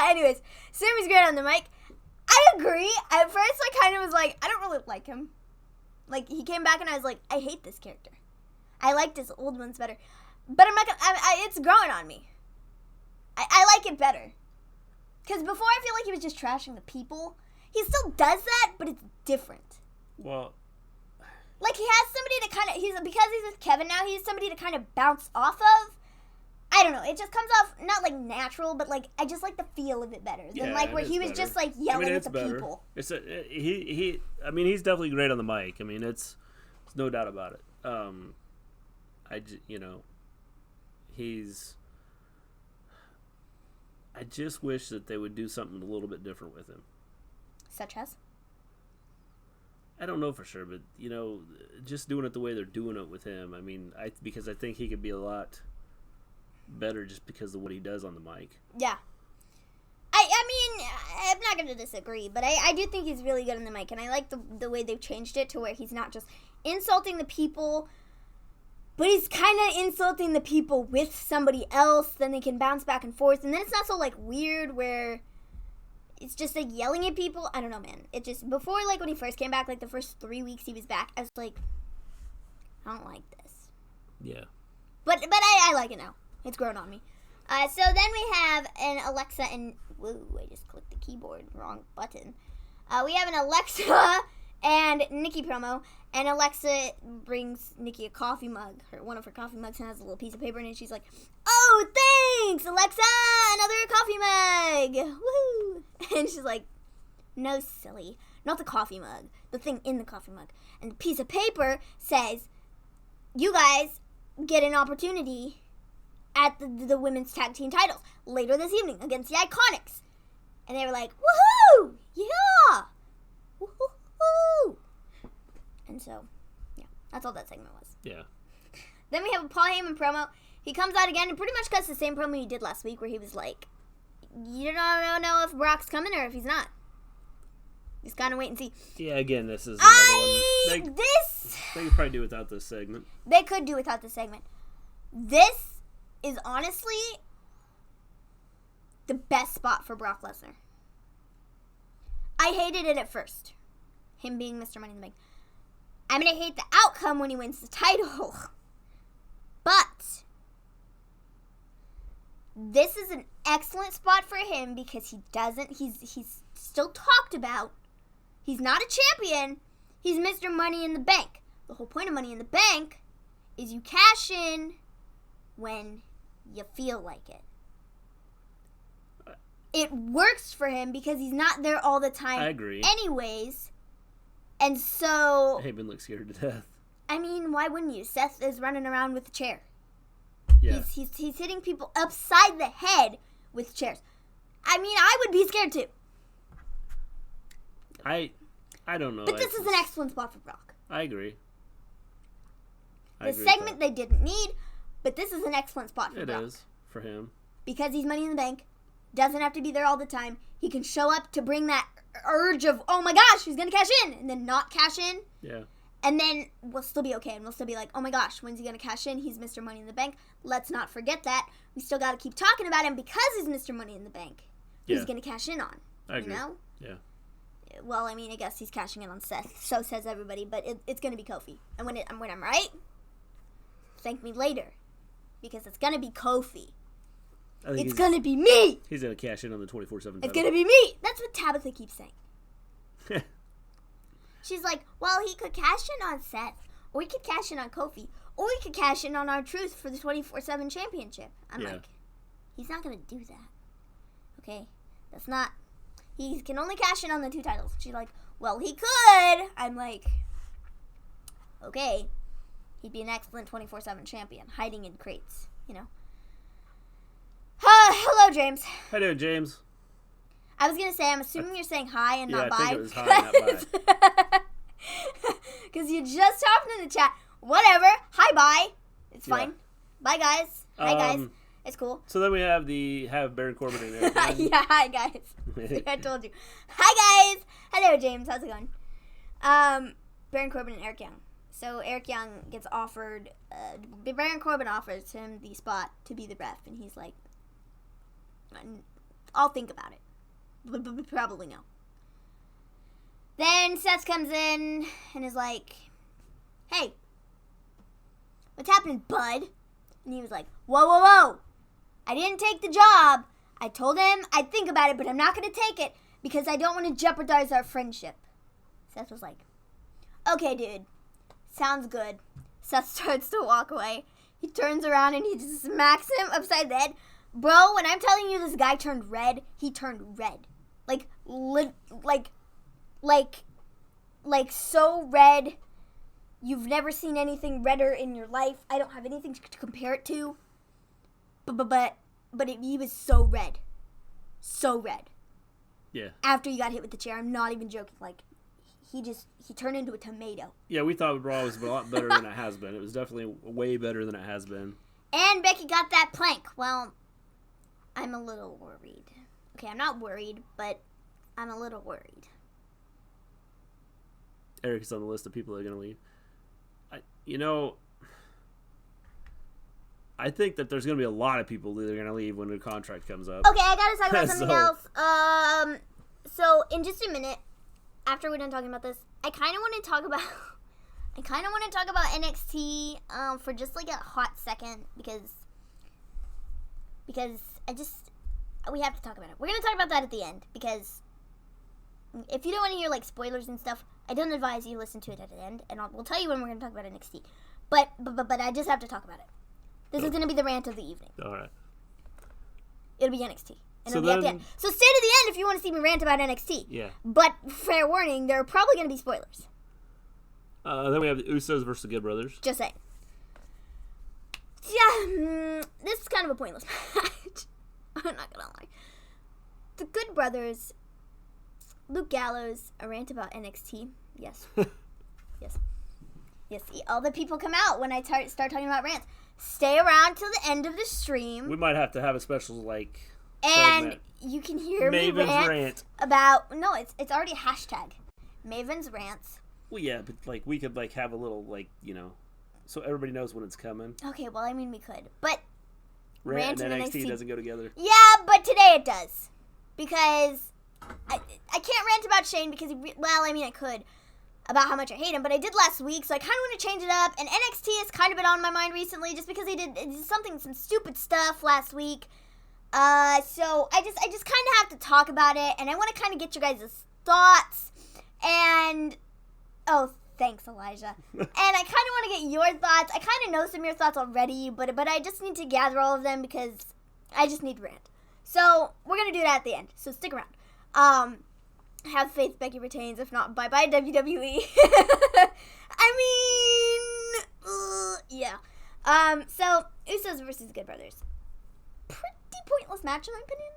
Anyways, Sami's great on the mic. I agree. At first, I kind of was like, I don't really like him. Like, he came back and I was like, I hate this character. I liked his old ones better. But I'm not gonna, it's growing on me. I like it better. Because before I feel like he was just trashing the people. He still does that, but it's different. Well, like, he has somebody to kind of, because he's with Kevin now, he has somebody to kind of bounce off of. I don't know. It just comes off, not like natural, but like, I just like the feel of it better than like where he was just like yelling at the people. He's definitely great on the mic. I mean, it's no doubt about it. I just wish that they would do something a little bit different with him. Such as? I don't know for sure, but just doing it the way they're doing it with him. I mean, because I think he could be a lot better just because of what he does on the mic. Yeah. I mean, I'm not going to disagree, but I do think he's really good on the mic, and I like the way they've changed it to where he's not just insulting the people, but he's kind of insulting the people with somebody else, then they can bounce back and forth, and then it's not so, like, weird where it's just, like, yelling at people. I don't know, man. It just, before, like, when he first came back, like, the first 3 weeks he was back, I was like, I don't like this. Yeah. But I like it now. It's grown on me. So then we have an Alexa and... Whoa, I just clicked the keyboard. Wrong button. We have an Alexa and Nikki promo. And Alexa brings Nikki a coffee mug. One of her coffee mugs has a little piece of paper in it. She's like, oh, thanks, Alexa! Another coffee mug! Woo! And she's like, no, silly. Not the coffee mug. The thing in the coffee mug. And the piece of paper says, you guys get an opportunity at the women's tag team titles later this evening against the IIconics. And they were like, woohoo! Yeah! Woohoo! And so, yeah, that's all that segment was. Yeah. Then we have a Paul Heyman promo. He comes out again and pretty much cuts the same promo he did last week where he was like, you don't know if Brock's coming or if he's not. Just kind of wait and see. Yeah, again, this is another one. They could probably do without this segment. They could do without this segment. This is honestly the best spot for Brock Lesnar. I hated it at first. Him being Mr. Money in the Bank. I'm going to hate the outcome when he wins the title. But this is an excellent spot for him because he's still talked about. He's not a champion. He's Mr. Money in the Bank. The whole point of Money in the Bank is you cash in when you feel like it. It works for him because he's not there all the time. I agree. Anyways. And so... Heyman looks scared to death. I mean, why wouldn't you? Seth is running around with a chair. Yeah. He's hitting people upside the head with chairs. I mean, I would be scared too. I don't know. But this is an excellent spot for Brock. I agree. The segment they didn't need, but this is an excellent spot for Brock. It is, for him. Because he's Money in the Bank. Doesn't have to be there all the time. He can show up to bring that urge of, oh my gosh, he's going to cash in, and then not cash in. Yeah. And then we'll still be okay, and we'll still be like, oh my gosh, when's he going to cash in? He's Mr. Money in the Bank. Let's not forget that. We still got to keep talking about him because he's Mr. Money in the Bank. Yeah. He's going to cash in on. I agree. You know? Yeah. Well, I mean, I guess he's cashing in on Seth. So says everybody, but it's going to be Kofi. And when I'm right, thank me later. Because it's going to be Kofi. It's going to be me. He's going to cash in on the 24/7 title. It's going to be me. That's what Tabitha keeps saying. She's like, well, he could cash in on Seth, or he could cash in on Kofi, or he could cash in on R-Truth for the 24/7 championship. I'm like, he's not going to do that. Okay? That's not... He can only cash in on the 2 titles. She's like, well, he could. I'm like, okay. He'd be an excellent 24/7 champion, hiding in crates, you know. Hello, James. How you doing, James? I was going to say, I'm assuming you're saying hi and not bye. I think it was hi, not bye. Because you just hopped in the chat. Whatever. Hi, bye. It's fine. Bye, guys. Hi, guys. It's cool. So then we have Baron Corbin and Eric Young. Yeah, hi, guys. I told you. Hi, guys. Hello, James. How's it going? Baron Corbin and Eric Young. So Eric Young gets offered, Baron Corbin offers him the spot to be the ref, and he's like, I'll think about it. Probably no. Then Seth comes in and is like, hey, what's happening, bud? And he was like, whoa, whoa, whoa. I didn't take the job. I told him I'd think about it, but I'm not going to take it because I don't want to jeopardize our friendship. Seth was like, okay, dude. Sounds good. Seth starts to walk away. He turns around and he just smacks him upside the head. Bro, when I'm telling you this guy turned red, he turned red. Like so red. You've never seen anything redder in your life. I don't have anything to compare it to. But he was so red. So red. Yeah. After he got hit with the chair, I'm not even joking. Like, he turned into a tomato. Yeah, we thought Raw was a lot better than it has been. It was definitely way better than it has been. And Becky got that plank. Well, I'm a little worried. Okay, I'm not worried, but I'm a little worried. Eric's on the list of people that are going to leave. I think that there's going to be a lot of people that are going to leave when the contract comes up. Okay, I got to talk about something else. So in just a minute, after we're done talking about this, I kind of want to talk about NXT for just like a hot second because we have to talk about it. We're going to talk about that at the end because if you don't want to hear like spoilers and stuff, I don't advise you listen to it at the end, and we'll tell you when we're going to talk about NXT. But I just have to talk about it. This is going to be the rant of the evening. All right. It'll be NXT. And it'll be at the end. So stay to the end if you want to see me rant about NXT. Yeah. But fair warning, there are probably going to be spoilers. Then we have the Usos versus the Good Brothers. Just saying. Yeah, this is kind of a pointless match. I'm not going to lie. The Good Good Brothers, Luke Gallows, a rant about NXT. Yes. Yes. Yes, all the people come out when I start talking about rants. Stay around till the end of the stream. We might have to have a special, and segment. You can hear me Maven's rant about... No, it's already a hashtag. Maven's rants. Well, yeah, but, we could, have a little, so everybody knows when it's coming. Okay, well, I mean, we could. But Rant and NXT doesn't go together. Yeah, but today it does. Because I can't rant about Shane because, I could. About how much I hate him, but I did last week, so I kind of want to change it up. And NXT has kind of been on my mind recently, just because they did some stupid stuff last week. So I just kind of have to talk about it, and I want to kind of get your guys' thoughts. And thanks, Elijah. And I kind of want to get your thoughts. I kind of know some of your thoughts already, but I just need to gather all of them because I just need to rant. So we're gonna do that at the end. So stick around. Have faith Becky retains. If not, bye-bye WWE. Yeah. So, Usos versus Good Brothers. Pretty pointless match, in my opinion.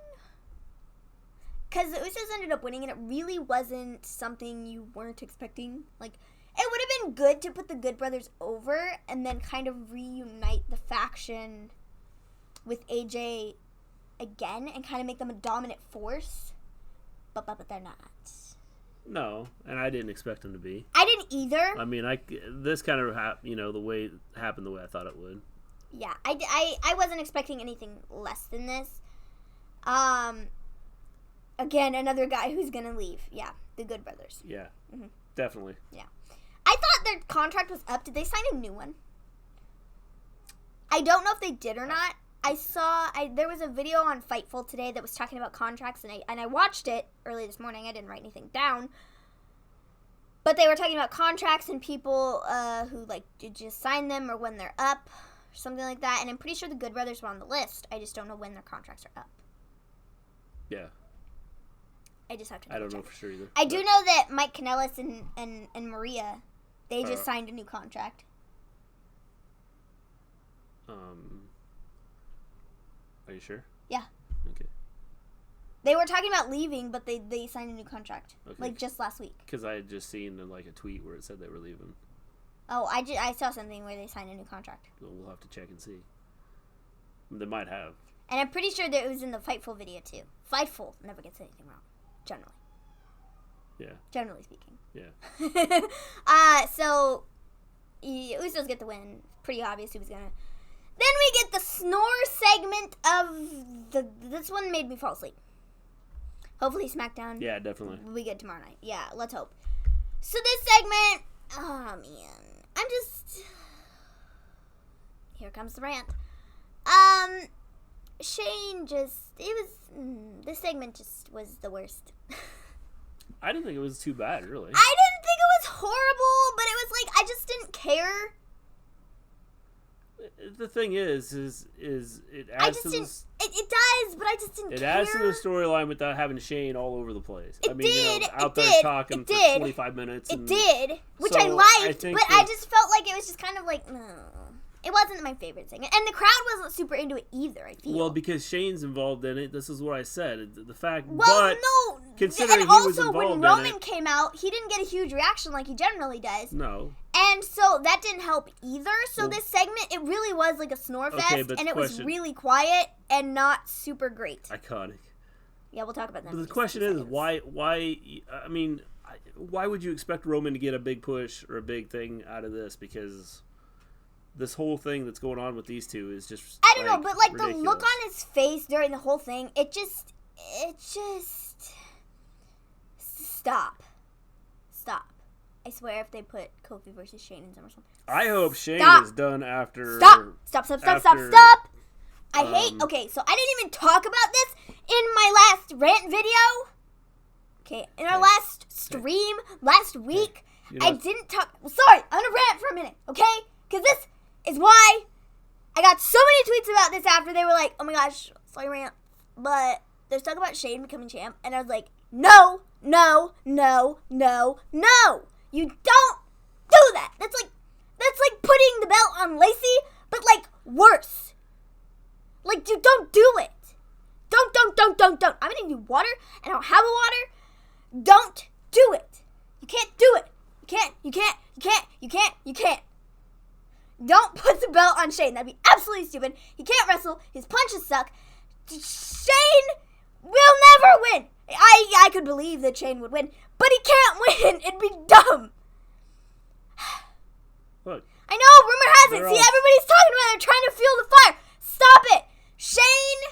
Because the Usos ended up winning, and it really wasn't something you weren't expecting. It would have been good to put the Good Brothers over and then kind of reunite the faction with AJ again and kind of make them a dominant force. But they're not. No, and I didn't expect them to be. I didn't either. I mean, this kind of the way it happened the way I thought it would. Yeah, I wasn't expecting anything less than this. Again, another guy who's gonna leave. Yeah, the Good Brothers. Yeah, definitely. Yeah, I thought their contract was up. Did they sign a new one? I don't know if they did or not. There was a video on Fightful today that was talking about contracts, and I watched it early this morning. I didn't write anything down. But they were talking about contracts and people who, did just sign them or when they're up or something like that. And I'm pretty sure the Good Brothers were on the list. I just don't know when their contracts are up. Yeah. I just have to I don't check. know for sure either. I do know that Mike Kanellis and Maria, they just signed a new contract. Are you sure? Yeah. Okay. They were talking about leaving, but they signed a new contract. Okay. Just last week. Because I had just seen a tweet where it said they were leaving. Oh, I saw something where they signed a new contract. Well, we'll have to check and see. They might have. And I'm pretty sure that it was in the Fightful video, too. Fightful never gets anything wrong. Generally. Yeah. Generally speaking. Yeah. So, Usos get the win. Pretty obvious who was gonna... Then we get the snore segment of this one made me fall asleep. Hopefully SmackDown. Yeah, definitely. Will be good tomorrow night. Yeah, let's hope. So this segment, oh man, here comes the rant. Shane this segment just was the worst. I didn't think it was too bad, really. I didn't think it was horrible, but it was I just didn't care. The thing is it adds I just to didn't. this. It does, but I just didn't care. It adds to the storyline without having Shane all over the place. It did. Out It there did. talking It for did. 25 minutes. It did, which so I liked, think but I just felt like it was just kind of it wasn't my favorite segment, and the crowd wasn't super into it either. I feel. Well, because Shane's involved in it, this is what I said. The fact, well, but no, considering and he was also involved when in Roman it, came out, he didn't get a huge reaction like he generally does. No. And so that didn't help either. So Well, this segment, it really was like a snore fest, Okay, but and the it was question- really quiet and not super great. Iconic. Yeah, we'll talk about that. But in the just a question few is, seconds. why would you expect Roman to get a big push or a big thing out of this? Because this whole thing that's going on with these two is just I don't know, but ridiculous. the look on his face during the whole thing, it just stop. I swear if they put Kofi versus Shane in SummerSlam. I hope Shane Stop. is done after. Stop. after, I hate. Okay, so I didn't even talk about this in my last rant video. Okay, in our last stream last week, You know, I didn't talk. Well, sorry, I'm gonna rant for a minute, okay? Because this is why I got so many tweets about this after they were like, "Oh my gosh, sorry rant," but there's talk about Shane becoming champ, and I was like, "No. You don't do that. That's like putting the belt on Lacey, but worse. You don't do it. Don't. I'm gonna need water, and I don't have a water. Don't do it. You can't do it. You can't. Don't put the belt on Shane. That'd be absolutely stupid. He can't wrestle. His punches suck. Shane will never win. I could believe that Shane would win, but he can't win. It'd be dumb. Look, I know, rumor has it. See, everybody's talking about it. They're trying to fuel the fire. Stop it. Shane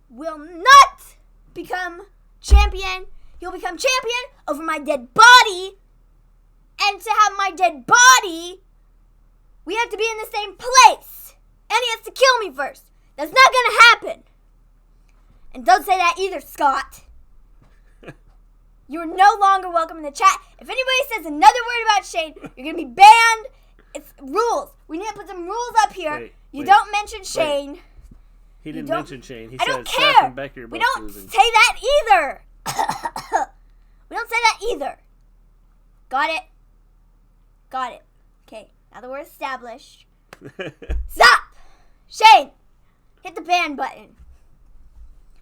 will not become champion. He'll become champion over my dead body. And to have my dead body, we have to be in the same place. And he has to kill me first. That's not going to happen. And don't say that either, Scott. You're no longer welcome in the chat. If anybody says another word about Shane, you're going to be banned. It's rules. We need to put some rules up here. You don't mention Shane. He didn't mention Shane. He I said don't Seth care. and Becky are both We don't losing. say that either. We don't say that either. Got it. Okay, now that we're established. Stop! Shane! Hit the ban button.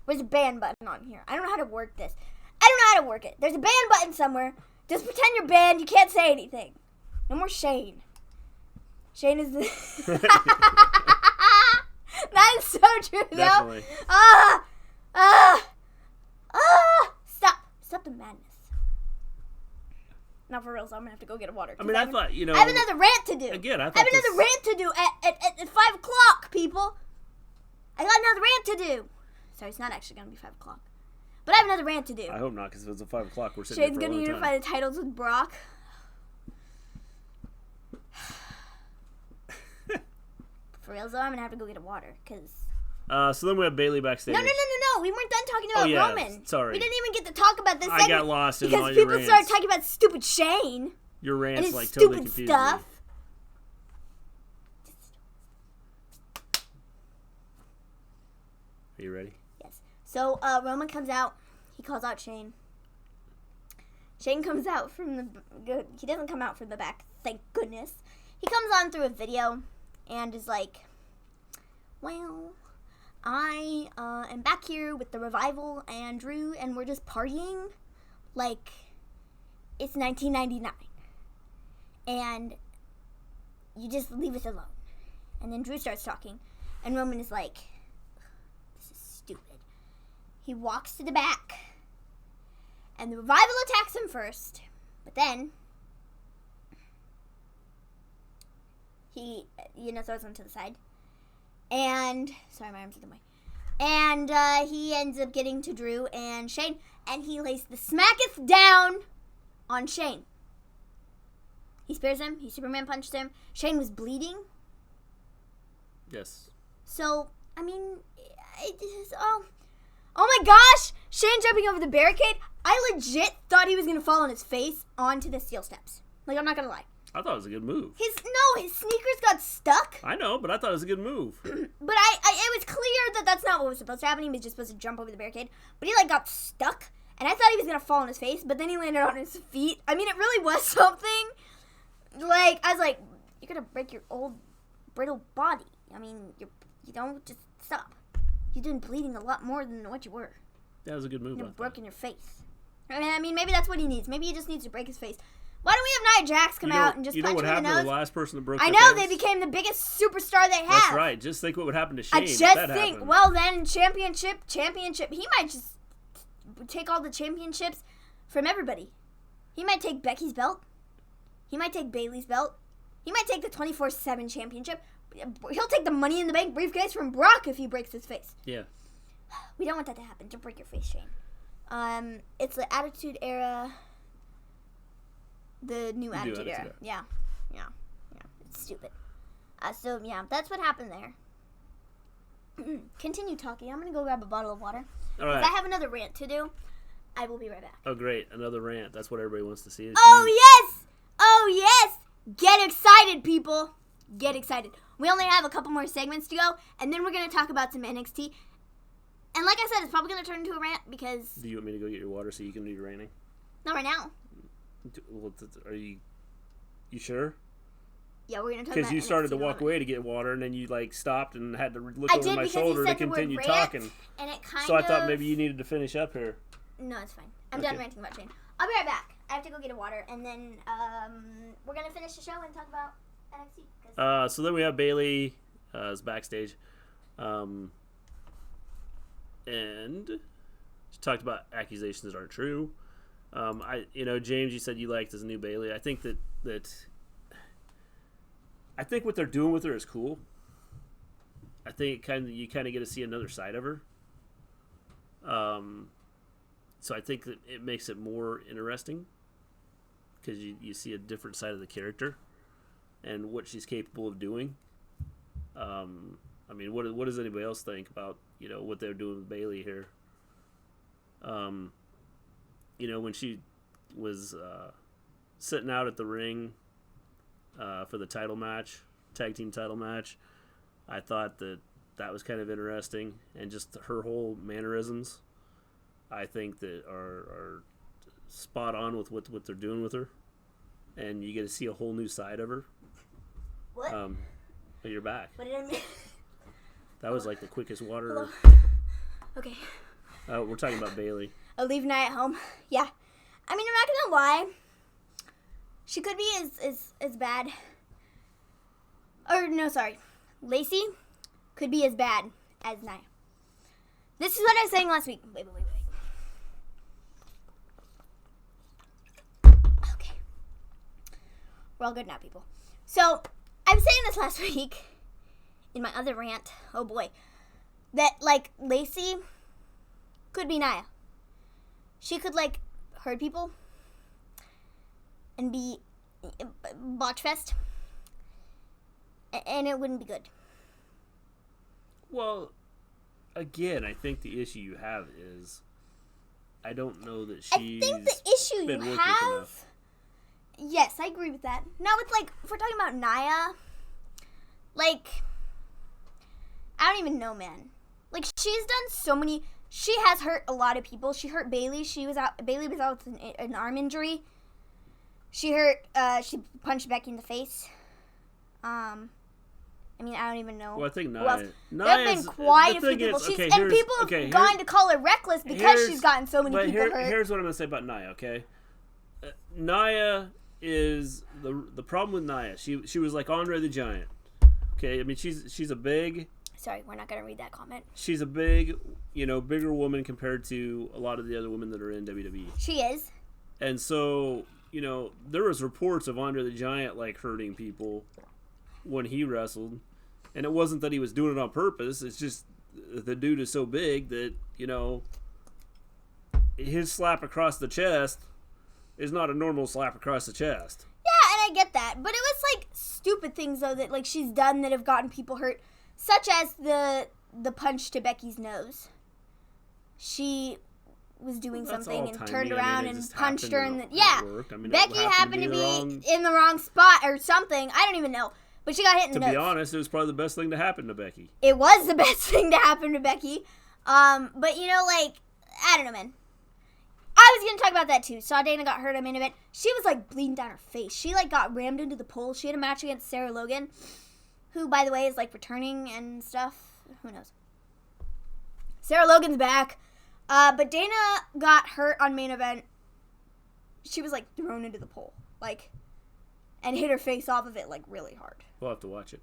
Where's the ban button on here? I don't know how to work this. I don't know how to work it. There's a ban button somewhere. Just pretend you're banned. You can't say anything. No more Shane. Shane is the... That is so true, though. Definitely. Stop the madness. Now for real, so I'm gonna have to go get a water. I mean, I thought, you know... I have another rant to do. Again, I thought I have another rant to do at 5 o'clock, people. I got another rant to do. Sorry, it's not actually gonna be 5 o'clock. But I have another rant to do. I hope not, because if it's at 5 o'clock, we're sitting Shane's here for a gonna long unify time. the titles with Brock. For real, though, I'm gonna have to go get a water, because... So then we have Bailey backstage. No. We weren't done talking about Roman. Sorry. We didn't even get to talk about this I segment got lost in all because your people rants. started talking about stupid Shane Your and rants, his like, stupid totally confused stuff. me. Are you ready? Yes. So Roman comes out. He calls out Shane. Shane comes out from the... He doesn't come out from the back, thank goodness. He comes on through a video and is like, well, I am back here with the Revival and Drew, and we're just partying like it's 1999. And you just leave us alone. And then Drew starts talking, and Roman is like, this is stupid. He walks to the back, and the Revival attacks him first, but then he, throws him to the side. And, sorry, my arms are in the way. And he ends up getting to Drew and Shane, and he lays the smacketh down on Shane. He spears him. He Superman punched him. Shane was bleeding. Yes. So, I mean, oh my gosh! Shane jumping over the barricade. I legit thought he was going to fall on his face onto the steel steps. Like, I'm not going to lie. I thought it was a good move. His sneakers got stuck. I know, but I thought it was a good move. But it was clear that that's not what was supposed to happen. He was just supposed to jump over the barricade. But he, got stuck. And I thought he was going to fall on his face. But then he landed on his feet. I mean, it really was something. I was like, you're going to break your old, brittle body. I mean, you don't just stop. You've been bleeding a lot more than what you were. That was a good move. You've broken your face. I mean, maybe that's what he needs. Maybe he just needs to break his face. Why don't we have Nia Jax come out and just punch him in the nose? You know what happened to the last person that broke I their know, face? they became the biggest superstar they have. That's right. Just think what would happen to Shane if just that think, happened. well then, championship, he might just take all the championships from everybody. He might take Becky's belt. He might take Bayley's belt. He might take the 24/7 championship. He'll take the Money in the Bank briefcase from Brock if he breaks his face. Yeah. We don't want that to happen. Don't break your face, Shane. It's the Attitude Era. The new Attitude Era. Yeah. It's stupid. So, that's what happened there. Continue talking. I'm going to go grab a bottle of water. All right. I have another rant to do. I will be right back. Oh, great. Another rant. That's what everybody wants to see. Oh, yes! Get excited, people. Get excited. We only have a couple more segments to go, and then we're going to talk about some NXT. And like I said, it's probably going to turn into a rant because... Do you want me to go get your water so you can do your ranting? Not right now. Well, are you sure? Yeah, we're gonna talk about because you started to NXT walk moment. away to get water, and then you like stopped and had to look I over did my because shoulder you to said the word continue rant, talking. and it kind So I of... thought maybe you needed to finish up here. No, it's fine. I'm Okay. done ranting about Shane. I'll be right back. I have to go get a water, and then we're gonna finish the show and talk about NXT. 'cause- So then we have Bailey is backstage, and she talked about accusations that aren't true. James, you said you liked this new Bailey. I think that I think what they're doing with her is cool. I think you kind of get to see another side of her. So I think that it makes it more interesting because you see a different side of the character and what she's capable of doing. What does anybody else think about what they're doing with Bailey here? When she was sitting out at the ring for the title match, tag team title match, I thought that was kind of interesting, and just her whole mannerisms, I think that are spot on with what they're doing with her, and you get to see a whole new side of her. What? But you're back. What did I miss? That was like the quickest water. Hello? Okay. We're talking about Bailey. I'll leave Nia at home. Yeah. I mean, I'm not gonna lie. She could be as bad. Or, no, sorry. Lacey could be as bad as Nia. This is what I was saying last week. Wait. Okay. We're all good now, people. So, I was saying this last week in my other rant. Oh, boy. That, Lacey could be Nia. She could, hurt people and be botch fest, and it wouldn't be good. Well, again, I think the issue you have is I don't know that she's I think the issue been you working have... enough. Yes, I agree with that. Now, with, if we're talking about Nia, I don't even know, man. She's done so many... She has hurt a lot of people. She hurt Bailey. Bailey was out with an arm injury. She punched Becky in the face. I don't even know. Well, I think who else. Nia. There have been quite a few people. People have gone to call her reckless because she's gotten so many people hurt. Here's what I'm going to say about Nia, okay? Nia is... The problem with Nia, she was like Andre the Giant. Okay? I mean, she's a big... Sorry, we're not going to read that comment. She's a big, bigger woman compared to a lot of the other women that are in WWE. She is. And so, there was reports of Andre the Giant, hurting people when he wrestled. And it wasn't that he was doing it on purpose. It's just the dude is so big that, his slap across the chest is not a normal slap across the chest. Yeah, and I get that. But it was, stupid things, though, that, she's done that have gotten people hurt. Such as the punch to Becky's nose. She was doing something and turned around and punched her in the... Yeah, Becky happened to be in the wrong spot or something. I don't even know. But she got hit in the nose. To be honest, it was probably the best thing to happen to Becky. It was the best thing to happen to Becky. But, I don't know, man. I was going to talk about that, too. Saw Dana got hurt in main event. She was, bleeding down her face. She, got rammed into the pole. She had a match against Sarah Logan, who, by the way, is, returning and stuff. Who knows? Sarah Logan's back. But Dana got hurt on main event. She was, thrown into the pole. And hit her face off of it, really hard. We'll have to watch it.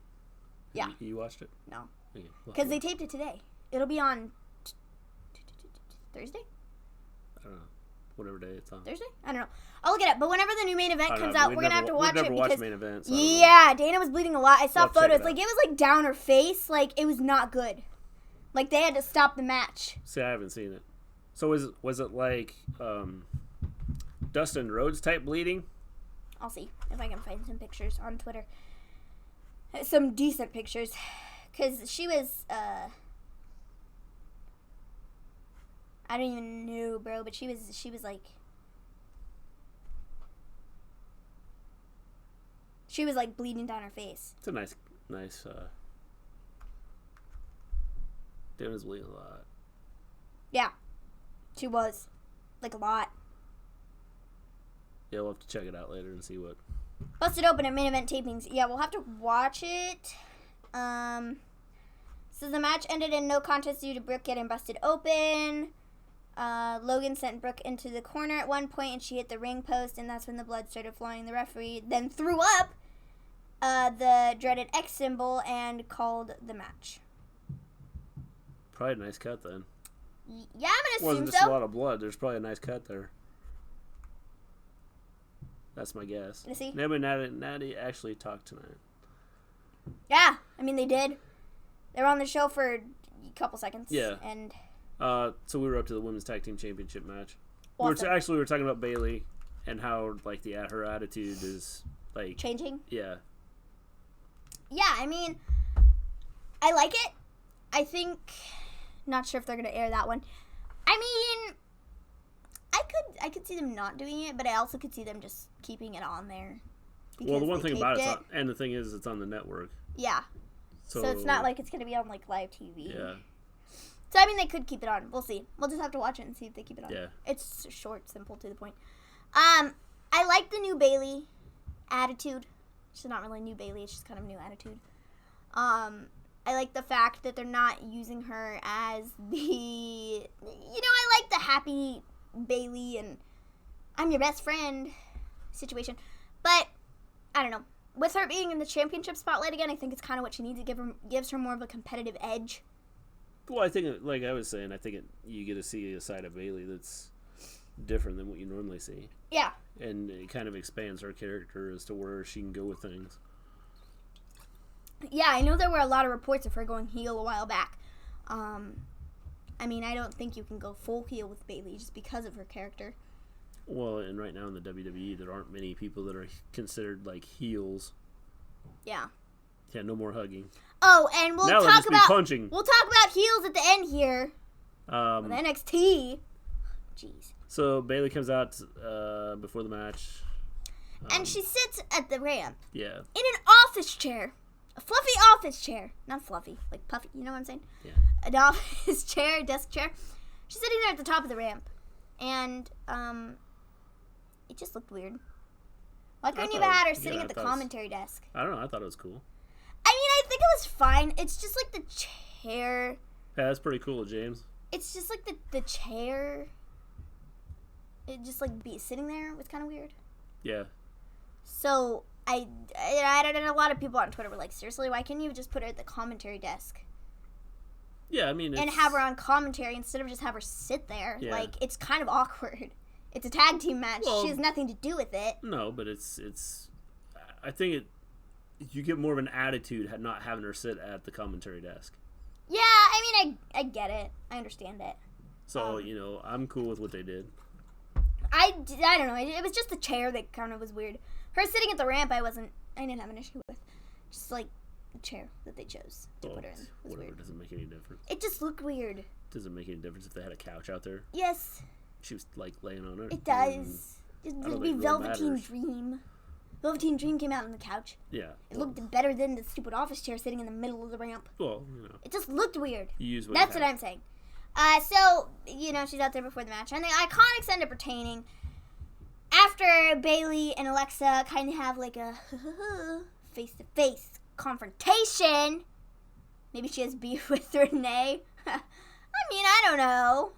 Yeah. You watched it? No. Okay, Because they taped it today. It'll be on Thursday? I don't know. Whatever day it's on. Thursday? I don't know. I'll look it up. But whenever the new main event comes out, we're going to have to watch it. We've never watched main events. So yeah, Dana was bleeding a lot. I saw photos. It was, down her face. It was not good. They had to stop the match. See, I haven't seen it. So was it Dustin Rhodes type bleeding? I'll see if I can find some pictures on Twitter. Some decent pictures. Because she was, I don't even know, bro, but she was she was bleeding down her face. It's a nice, Dana's bleeding a lot. Yeah. She was. A lot. Yeah, we'll have to check it out later and see what Busted Open at main event tapings. Yeah, we'll have to watch it. So the match ended in no contest due to Brooke getting busted open. Logan sent Brooke into the corner at one point, and she hit the ring post, and that's when the blood started flowing. The referee then threw up the dreaded X symbol and called the match. Probably a nice cut then. Yeah, I'm gonna Wasn't assume just so. a lot of blood. There's probably a nice cut there. That's my guess. Let's see. Maybe Natty actually talked tonight. Yeah, I mean they did. They were on the show for a couple seconds. Yeah. And so we were up to the women's tag team championship match. awesome. We were talking about Bayley and how like her attitude is like Changing. Yeah. Yeah, I mean, I like it. I think, not sure if they're gonna air that one. I mean, I could see them not doing it, but I also could see them just keeping it on there. Well, the one they thing about taped and the thing is, it's on the network. Yeah. So it's not like it's gonna be on like live TV. Yeah. So I mean, they could keep it on. We'll see. We'll just have to watch it and see if they keep it on. Yeah. It's short, simple, to the point. I like the new Bayley attitude. She's not really new Bayley. It's just kind of new attitude. I like the fact that they're not using her as I like the happy Bayley and I'm your best friend situation. But I don't know. With her being in the championship spotlight again, I think it's kind of what she needs. It gives her more of a competitive edge. Well, I think, like I was saying, you get to see a side of Bayley that's different than what you normally see. Yeah. And it kind of expands her character as to where she can go with things. Yeah, I know there were a lot of reports of her going heel a while back. I mean, I don't think you can go full heel with Bayley just because of her character. Well, and right now in the WWE, there aren't many people that are considered like heels. Yeah. Yeah, no more hugging. Oh, and we'll Now they'll talk just be about punching. We'll talk about heels at the end here with NXT. Jeez. So Bayley comes out before the match, And she sits at the ramp yeah, in an office chair. A fluffy office chair. Not fluffy, like puffy, you know what I'm saying? yeah. An office chair, desk chair. She's sitting there at the top of the ramp. And, it just looked weird. Why couldn't you have had her sitting at the commentary desk? I don't know. I thought it was cool. I mean, I think it was fine. It's just like the chair. Yeah, that's pretty cool, James. It's just like the chair. It just like be sitting there was kind of weird. Yeah. So I don't know. A lot of people on Twitter were like, seriously, why can't you just put her at the commentary desk Yeah, I mean, and have her on commentary instead of just have her sit there? Yeah. Like, it's kind of awkward. It's a tag team match. Well, she has nothing to do with it. No, but it's. I think you get more of an attitude not having her sit at the commentary desk. Yeah, I mean, I get it. I understand it. So I'm cool with what they did. I don't know. It was just the chair that kind of was weird. Her sitting at the ramp, I didn't have an issue with. Just like the chair that they chose to put her in was Whatever, weird. doesn't make any difference. It just looked weird. Doesn't make any difference if they had a couch out there. Yes, She was like laying on it. it does. It don't would be think it really Velveteen matters. Dream. Velveteen Dream came out on the couch. Yeah. It looked better than the stupid office chair sitting in the middle of the ramp. Well, It just looked weird. you use what That's you what have. I'm saying. So, she's out there before the match. And the IIconics end up retaining. After Bayley and Alexa kind of have like a face-to-face confrontation. Maybe she has beef with Renee. I mean, I don't know.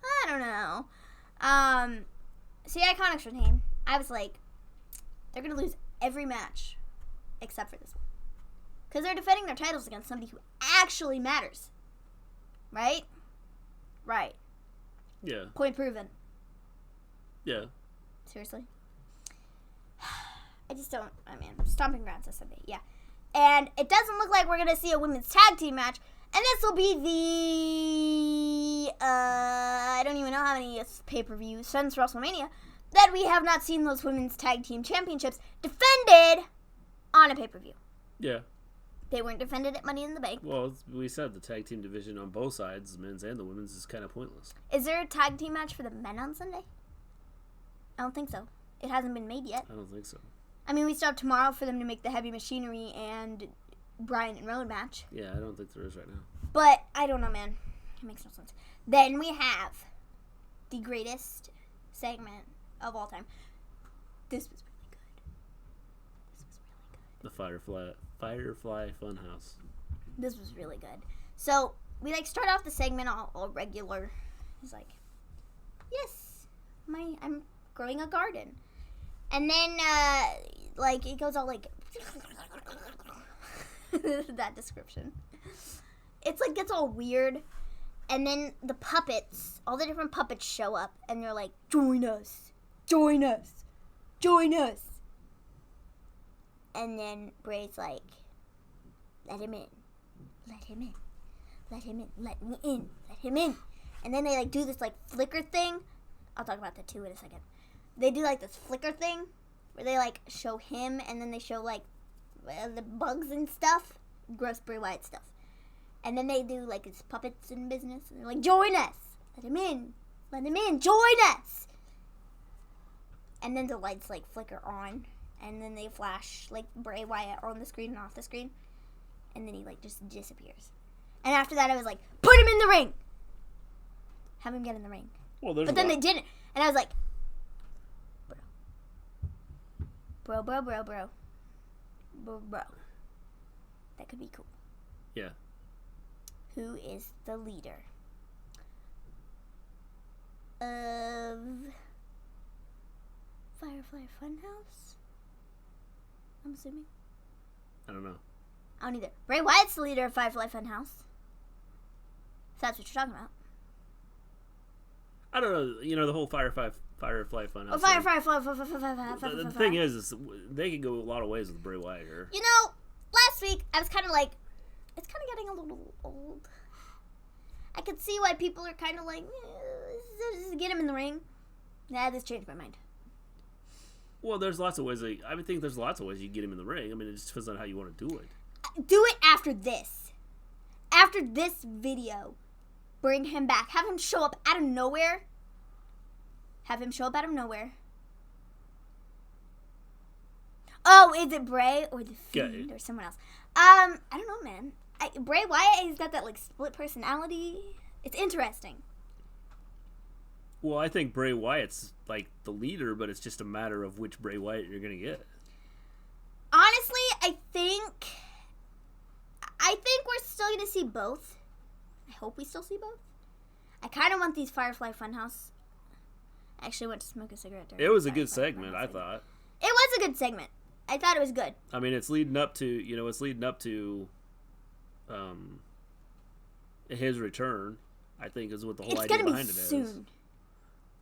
So the IIconics retain. I was like, they're going to lose every match except for this one. Because they're defending their titles against somebody who actually matters. Right? Right. Yeah. Point proven. Yeah. Seriously? I just don't. Stomping Grounds this Sunday. Yeah. And it doesn't look like we're going to see a women's tag team match. And this will be the, I don't even know how many pay-per-views since WrestleMania that we have not seen those women's tag team championships defended on a pay-per-view. Yeah. They weren't defended at Money in the Bank. Well, we said the tag team division on both sides, the men's and the women's, is kind of pointless. Is there a tag team match for the men on Sunday? I don't think so. It hasn't been made yet. I don't think so. I mean, we still have tomorrow for them to make the Heavy Machinery and Bryan and Rowan match. Yeah, I don't think there is right now. But, I don't know, man. It makes no sense. Then we have the greatest segment of all time. This was really good. The FireFly FunHouse. This was really good. So we start off the segment all regular. He's like, yes, I'm growing a garden. And then it goes all like that description. It's gets all weird. And then the puppets, all the different puppets show up and they're like, join us, join us, join us. And then Bray's like, let him in, let him in, let him in, let me in, let him in. And then they do this flicker thing. I'll talk about that too in a second. They do this flicker thing where they show him and then they show the bugs and stuff, gross Bray Wyatt stuff. And then they do his puppets in business and they're like, join us, let him in, join us. And then the lights flicker on and then they flash Bray Wyatt on the screen and off the screen. And then he just disappears. And after that I was like, put him in the ring. Have him get in the ring. Well, but then they didn't. And I was like, bro. That could be cool. Yeah. Who is the leader of FireFly FunHouse? I'm assuming. I don't know. I don't either. Bray Wyatt's the leader of FireFly FunHouse. If that's what you're talking about. I don't know. You know, the whole FireFly FunHouse. Oh, FireFly. The thing is they could go a lot of ways with Bray Wyatt here. You know, last week I was kind of it's kind of getting a little old. I could see why people are kind of just get him in the ring. Nah, this changed my mind. Well, there's lots of ways. I would think there's lots of ways you get him in the ring. I mean, it just depends on how you want to do it. Do it after this. After this video, bring him back. Have him show up out of nowhere. Oh, is it Bray or the Fiend or someone else? I don't know, man. Bray Wyatt, he's got that split personality. It's interesting. Well, I think Bray Wyatt's the leader, but it's just a matter of which Bray Wyatt you're gonna get. Honestly, I think we're still gonna see both. I hope we still see both. I kind of want these FireFly FunHouse. I actually went to smoke a cigarette during It was a Firefly good segment, I thought. It was a good segment. I thought it was good. I mean, it's leading up to his return. I think is what the whole idea behind it is. It's gonna be soon.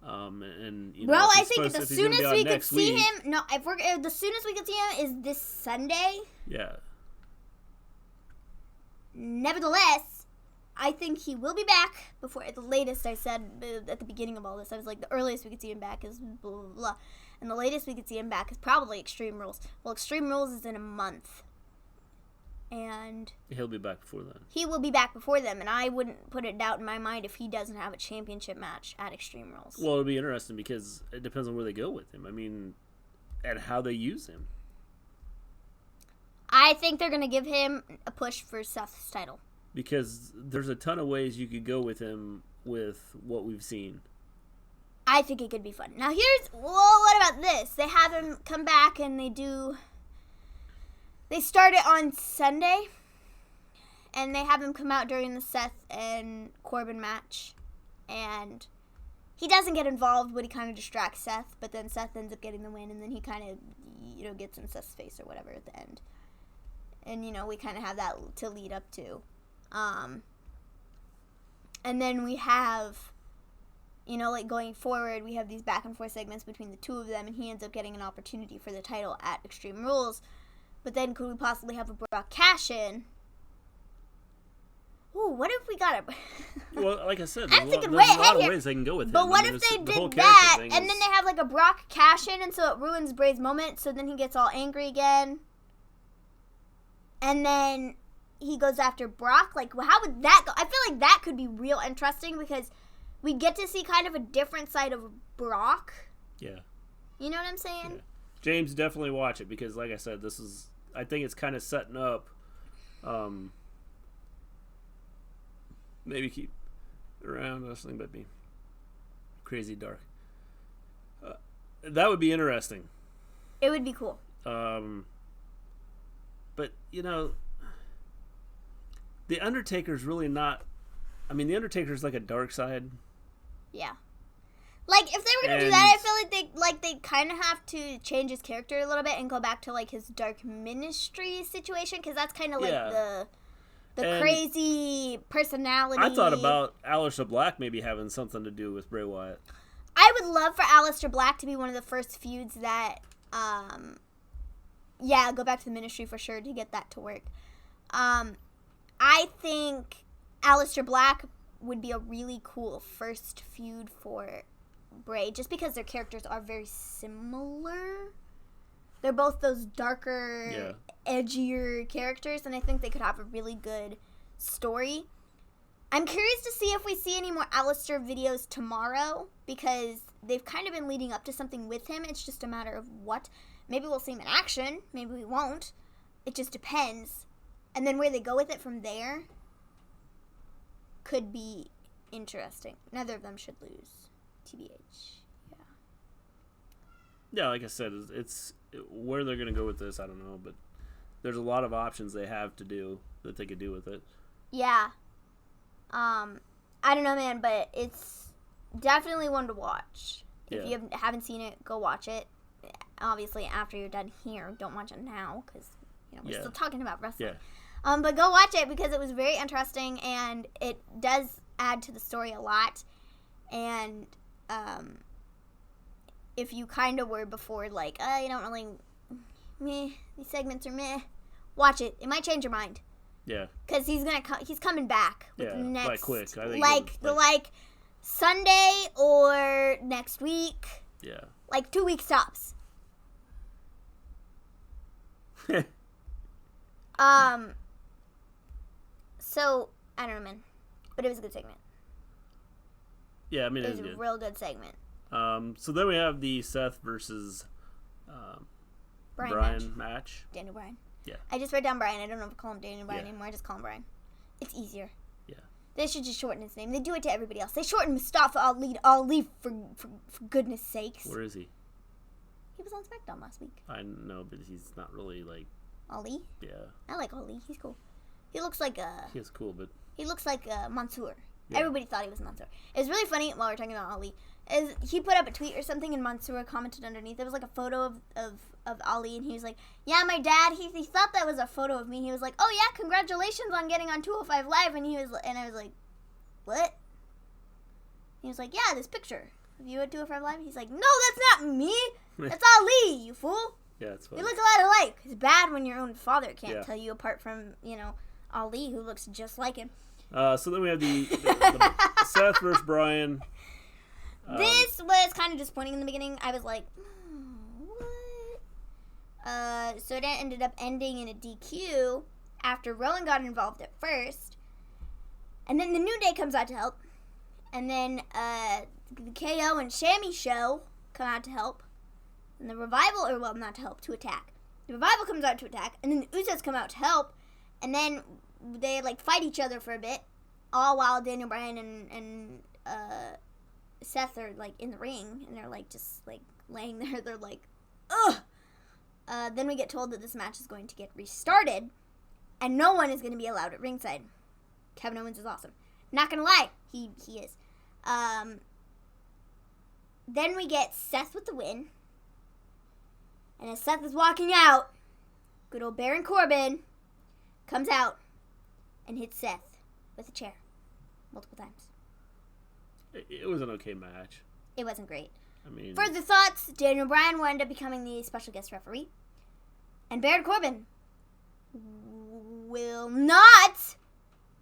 And well, I think the soonest we could see him. No, the soonest we could see him is this Sunday. Yeah. Nevertheless, I think he will be back before at the latest. I said at the beginning of all this, I was like, the earliest we could see him back is blah blah blah, and the latest we could see him back is probably Extreme Rules. Well, Extreme Rules is in a month, and he'll be back before then. He will be back before them, and I wouldn't put it doubt in my mind if he doesn't have a championship match at Extreme Rules. Well, it'll be interesting because it depends on where they go with him. I mean, and how they use him. I think they're going to give him a push for Seth's title. Because there's a ton of ways you could go with him with what we've seen. I think it could be fun. Now what about this? They have him come back and they start it on Sunday. And they have him come out during the Seth and Corbin match. And he doesn't get involved, but he kind of distracts Seth. But then Seth ends up getting the win, and then he kind of, gets in Seth's face or whatever at the end. And, we kind of have that to lead up to. And then we have, going forward, we have these back and forth segments between the two of them, and he ends up getting an opportunity for the title at Extreme Rules. But then could we possibly have a Brock cash-in? Ooh, what if we got a... Well, like I said, I'm thinking there's way a lot ahead of here. ways they can go with him. But what if they did that, and then they have a Brock cash-in, and so it ruins Bray's moment, so then he gets all angry again. And then he goes after Brock. How would that go? I feel like that could be real interesting because we get to see kind of a different side of Brock. Yeah. You know what I'm saying? Yeah. James, definitely watch it because, like I said, I think it's kind of setting up. Maybe keep around wrestling, but be crazy dark. That would be interesting. It would be cool. But, you know, The Undertaker's really not... I mean, The Undertaker's like a dark side. Yeah. Like, if they were going to do that, I feel like they kind of have to change his character a little bit and go back to, like, his dark ministry situation, because that's kind of like the crazy personality. I thought about Aleister Black maybe having something to do with Bray Wyatt. I would love for Aleister Black to be one of the first feuds that, go back to the ministry for sure to get that to work. I think Aleister Black would be a really cool first feud for Bray, just because their characters are very similar. They're both those darker, edgier characters, and I think they could have a really good story. I'm curious to see if we see any more Aleister videos tomorrow, because they've kind of been leading up to something with him. It's just a matter of what. Maybe we'll see him in action. Maybe we won't. It just depends. And then where they go with it from there could be interesting. Neither of them should lose. TBH. Yeah, like I said, it's where they're going to go with this, I don't know. But there's a lot of options they have to do that they could do with it. Yeah. I don't know, man, but it's definitely one to watch. If you haven't seen it, go watch it. Obviously, after you're done here, don't watch it now, because we're still talking about wrestling. Yeah. But go watch it, because it was very interesting, and it does add to the story a lot. And if you kind of were before, like, you don't really, meh, these segments are meh, watch it. It might change your mind. Yeah. Because he's coming back with the next, like quick. I think like Sunday or next week. Yeah. Like 2 weeks tops. So I don't know, man, but it was a good segment. Yeah, I mean, it was a real good segment. So then we have the Seth versus Bryan match. Daniel Bryan. Yeah. I just wrote down Bryan. I don't know if I call him Daniel Bryan anymore. I just call him Bryan. It's easier. Yeah. They should just shorten his name. They do it to everybody else. They shorten Mustafa Ali for goodness sakes. Where is he? He was on SmackDown last week. I know, but he's not really like... Ali? Yeah. I like Ali. He's cool. He looks like He is cool, but... He looks like Mansoor. Yeah. Everybody thought he was Mansoor. It was really funny while we were talking about Ali. He put up a tweet or something, and Mansoor commented underneath. It was like a photo of Ali, and he was like, "Yeah, my dad, he thought that was a photo of me." He was like, "Oh yeah, congratulations on getting on 205 Live." And I was like, "What?" He was like, "Yeah, this picture of you at 205 Live." He's like, "No, that's not me. That's Ali, you fool." Yeah, it's funny. You look a lot alike. It's bad when your own father can't tell you apart from, Ali, who looks just like him. So then we have the Seth versus Bryan. This was kind of disappointing in the beginning. I was like, what? So it ended up ending in a DQ after Rowan got involved at first. And then the New Day comes out to help. And then the KO and Sami show come out to help. And the Revival, not to help, to attack. The Revival comes out to attack. And then the Usos come out to help. And then they, fight each other for a bit. All while Daniel Bryan and Seth are, in the ring. And they're, just laying there. They're like, ugh! Then we get told that this match is going to get restarted. And no one is going to be allowed at ringside. Kevin Owens is awesome. Not going to lie. He is. Then we get Seth with the win. And as Seth is walking out, good old Baron Corbin comes out and hits Seth with a chair multiple times. It was an okay match. It wasn't great. I mean... Further thoughts, Daniel Bryan will end up becoming the special guest referee. And Baron Corbin will not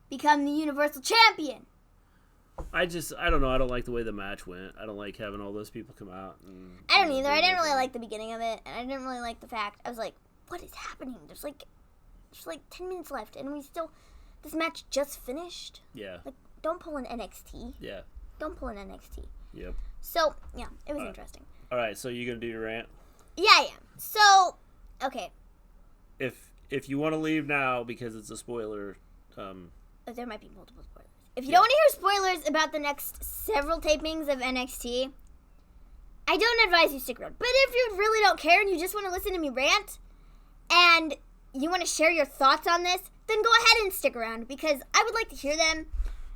become the Universal Champion. I don't know. I don't like the way the match went. I don't like having all those people come out. I don't either. I didn't really like the beginning of it. And I didn't really like the fact. I was like, what is happening? There's 10 minutes left. And this match just finished. Yeah. Don't pull an NXT. Yeah. Don't pull an NXT. Yep. So, yeah, it was interesting. All right, so you going to do your rant? Yeah, I am. So, okay. If you want to leave now because it's a spoiler... there might be multiple spoilers. If you don't want to hear spoilers about the next several tapings of NXT, I don't advise you stick around. But if you really don't care and you just want to listen to me rant, and you want to share your thoughts on this, then go ahead and stick around because I would like to hear them.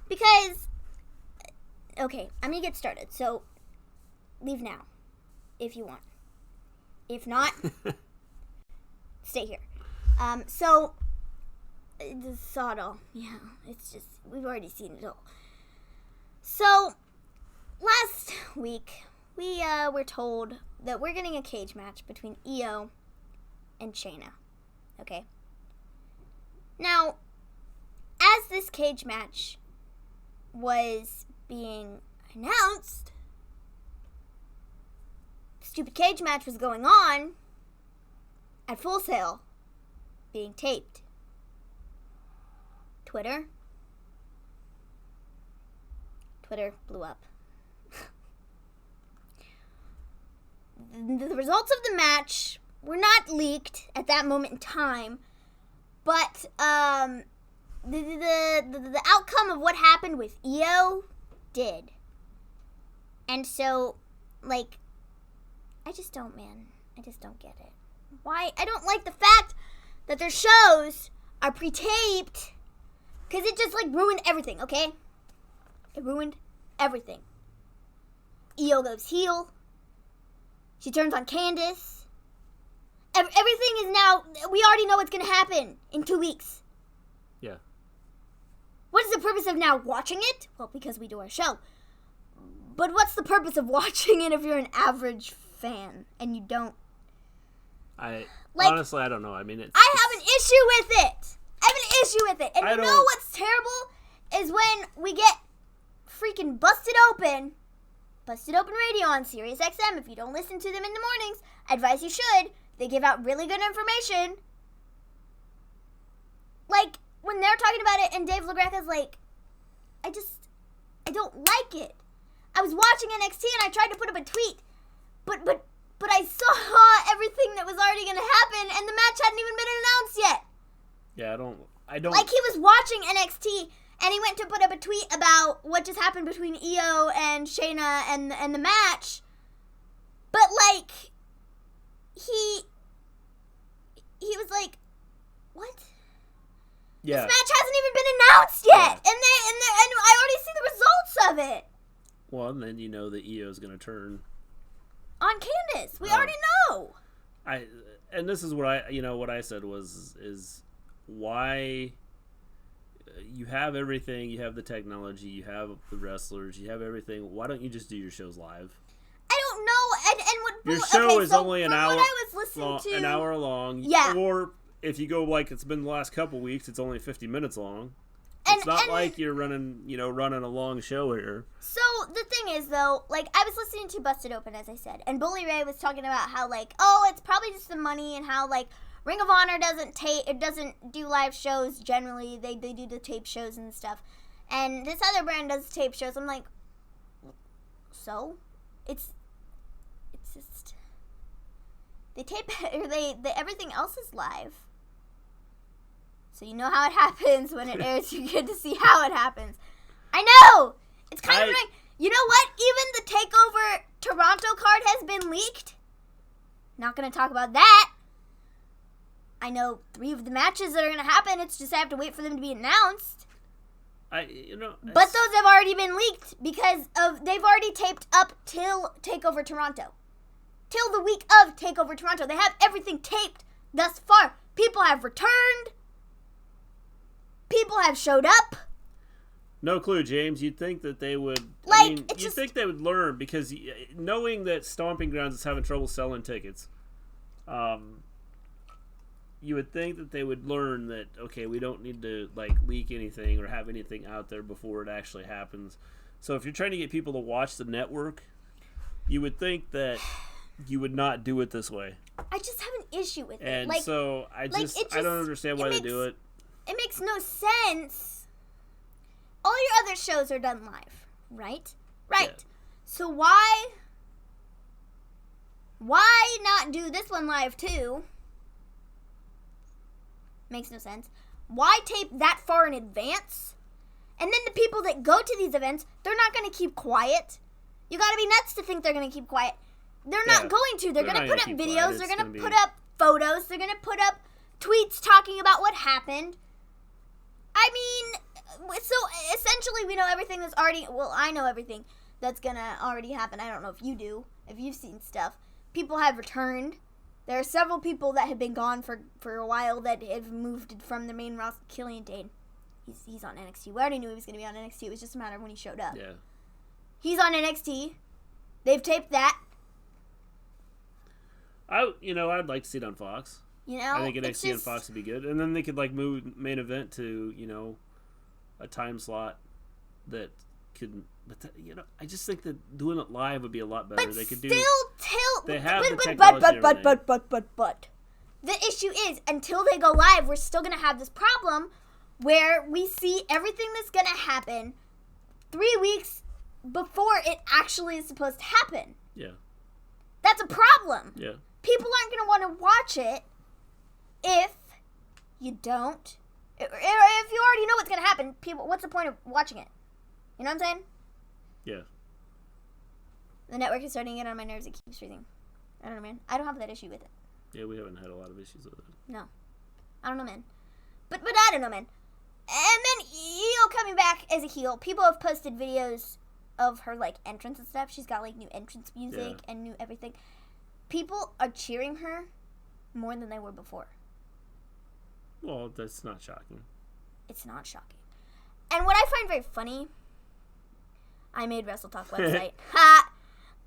Because, okay, I'm going to get started. So, leave now if you want. If not, stay here. So, the saw it all. Yeah, it's just, we've already seen it all. So, last week, we were told that we're getting a cage match between Io and Shayna. Okay? Now, as this cage match was being announced, the stupid cage match was going on at Full Sail, being taped. Twitter blew up. The results of the match were not leaked at that moment in time, but the outcome of what happened with Io did. And so, like, I just don't get it. Why? I don't like the fact that their shows are pre-taped, because it just, like, ruined everything, okay? It ruined everything. Io goes heel. She turns on Candace. Everything is now, we already know what's going to happen in 2 weeks. Yeah. What is the purpose of now watching it? Well, because we do our show. But what's the purpose of watching it if you're an average fan and you don't? Honestly, I don't know. I mean, I have an issue with it. And you know what's terrible is when we get freaking Busted Open Radio on Sirius XM. If you don't listen to them in the mornings, I advise you should. They give out really good information. Like, when they're talking about it and Dave LaGreca's like, I don't like it. I was watching NXT and I tried to put up a tweet, but I saw everything that was already going to happen and the match hadn't even been announced yet. Yeah, I don't. Like, he was watching NXT and he went to put up a tweet about what just happened between Io and Shayna and the match. But, like, he was like, what? Yeah. This match hasn't even been announced yet. Yeah. And I already see the results of it. Well, and then you know that Io's going to turn on Candace. We already know. And this is what I said is why you have everything, you have the technology, you have the wrestlers, you have everything. Why don't you just do your shows live? I don't know. And what your show is only an hour. What I was listening to, an hour long. Yeah. Or if you go like it's been the last couple weeks, it's only 50 minutes long. It's not like you're running a long show here. So the thing is, though, like, I was listening to Busted Open, as I said, and Bully Ray was talking about how, like, oh, it's probably just the money and how, like, Ring of Honor doesn't do live shows generally. They do the tape shows and stuff. And this other brand does tape shows. I'm like, so? It's just, they tape, or they everything else is live. So you know how it happens when it airs. You get to see how it happens. I know! It's kind of annoying. You know what? Even the TakeOver Toronto card has been leaked. Not going to talk about that. I know 3 of the matches that are going to happen. It's just I have to wait for them to be announced. But those have already been leaked because they've already taped up till TakeOver Toronto. Till the week of TakeOver Toronto. They have everything taped thus far. People have returned. People have showed up. No clue, James. You'd think that they would. Think they would learn because knowing that Stomping Grounds is having trouble selling tickets, you would think that they would learn that we don't need to leak anything or have anything out there before it actually happens. So if you're trying to get people to watch the network, you would think that you would not do it this way. I just have an issue with it. And so I don't understand why they do it. It makes no sense. All your other shows are done live, right? Right. Yeah. So why not do this one live too? Makes no sense. Why tape that far in advance? And then the people that go to these events, they're not going to keep quiet. You got to be nuts to think they're going to keep quiet. They're not going to. They're going to put up videos. They're going to put up photos. They're going to put up tweets talking about what happened. I mean, so essentially we know everything that's already, well, I know everything that's gonna already happen. I don't know if you do, if you've seen stuff. People have returned. There are several people that have been gone for a while that have moved from the main roster. Killian Dane, he's on NXT. We already knew he was gonna be on NXT. It was just a matter of when he showed up. Yeah. He's on NXT. They've taped that. I'd like to see it on Fox. I think NXT on Fox would be good, and then they could move main event to a time slot that could. But I just think that doing it live would be a lot better. But they could still, They have the technology. But the issue is, until they go live, we're still gonna have this problem where we see everything that's gonna happen 3 weeks before it actually is supposed to happen. Yeah. That's a problem. Yeah. People aren't gonna want to watch it if you don't. If you already know what's gonna happen, people, what's the point of watching it? You know what I'm saying? Yeah. The network is starting to get on my nerves. It keeps freezing. I don't know, man. I don't have that issue with it. Yeah, we haven't had a lot of issues with it. No. I don't know, man. But I don't know, man. And then Io coming back as a heel. People have posted videos of her, entrance and stuff. She's got, new entrance music and new everything. People are cheering her more than they were before. Well, that's not shocking. It's not shocking. And what I find very funny, I made Wrestle Talk website.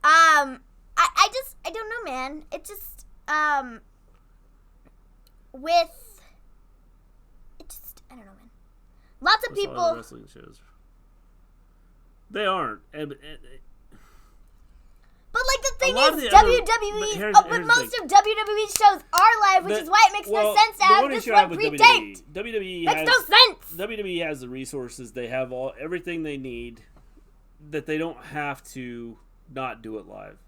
I don't know, man. It just, I don't know, man. Lots of That's people. a lot of wrestling shows. They aren't. But the thing lot of is, the other- WWE, but but here's most the of WWE's shows are live, which is why it makes no sense to have this one pre-taped. WWE Makes has, no sense. WWE has the resources. They have everything they need that they don't have to not do it live.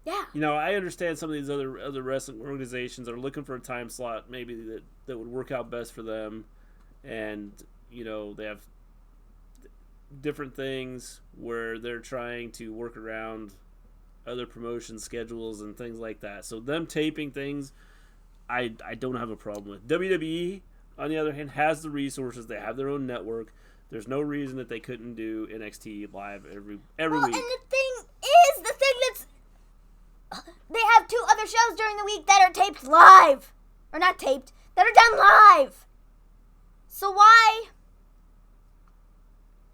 Yeah. I understand some of these other wrestling organizations are looking for a time slot maybe that would work out best for them, and they have different things where they're trying to work around other promotion schedules and things like that. So them taping things, I don't have a problem with. WWE, on the other hand, has the resources. They have their own network. There's no reason that they couldn't do NXT live every week. And the thing that's, they have 2 other shows during the week that are taped live. Or not taped, that are done live. So why?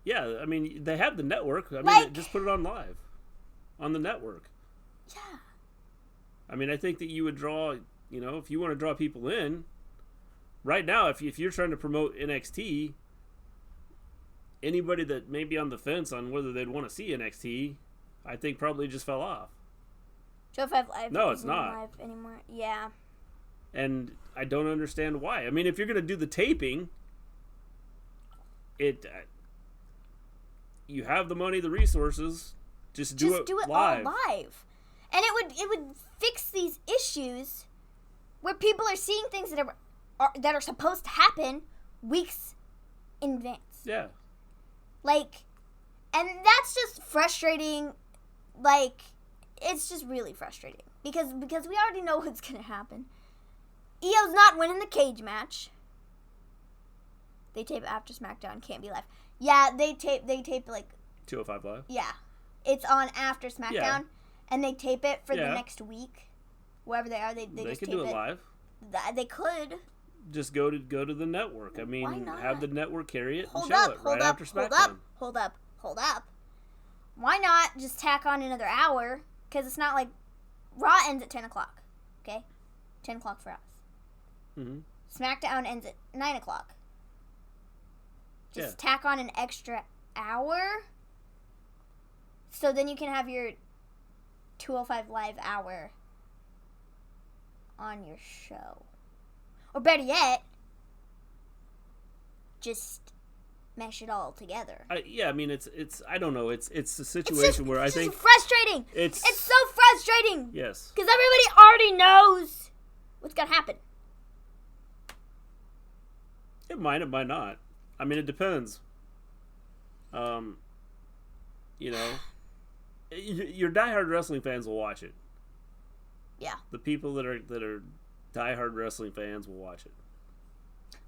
Yeah, I mean, they have the network. I mean, just put it on live. On the network. Yeah. I mean, I think that you would draw, if you want to draw people in, right now, if you're trying to promote NXT, anybody that may be on the fence on whether they'd want to see NXT, I think probably just fell off. Show 5 Live. No, it's not live anymore. Yeah. And I don't understand why. I mean, if you're going to do the taping, you have the money, the resources. Just do it live. All live. And it would fix these issues where people are seeing things that are supposed to happen weeks in advance. Yeah. And that's just frustrating. It's just really frustrating because we already know what's gonna happen. Io's not winning the cage match. They tape after SmackDown, can't be live. Yeah, they tape 205 Live. Yeah. It's on after SmackDown, and they tape it for the next week. Wherever they are, they just could tape do it live. They could. Just go to the network. I mean, why not? Have the network carry it and show it right after SmackDown. Hold up. Why not just tack on another hour? Because it's not like Raw ends at 10 o'clock. Okay? 10 o'clock for us. Mm-hmm. SmackDown ends at 9 o'clock. Just tack on an extra hour. So then you can have your 205 Live hour on your show. Or better yet, just mesh it all together. I mean, it's I don't know. It's a situation where I think frustrating. It's so frustrating. Yes. Because everybody already knows what's gonna happen. It might not. I mean, it depends. Your diehard wrestling fans will watch it. Yeah. The people that are diehard wrestling fans will watch it.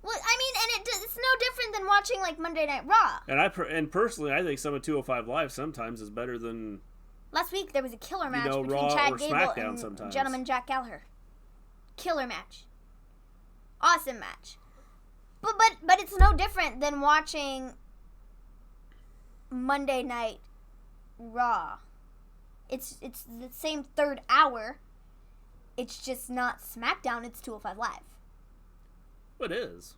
Well, I mean, and it's no different than watching, like, Monday Night Raw. And personally, I think some of 205 Live sometimes is better than... Last week, there was a killer match between Raw Chad or Gable SmackDown and sometimes. Gentleman Jack Gallagher. Killer match. Awesome match. But it's no different than watching Monday Night Raw. It's the same third hour. It's just not SmackDown, it's 205 Live. It is.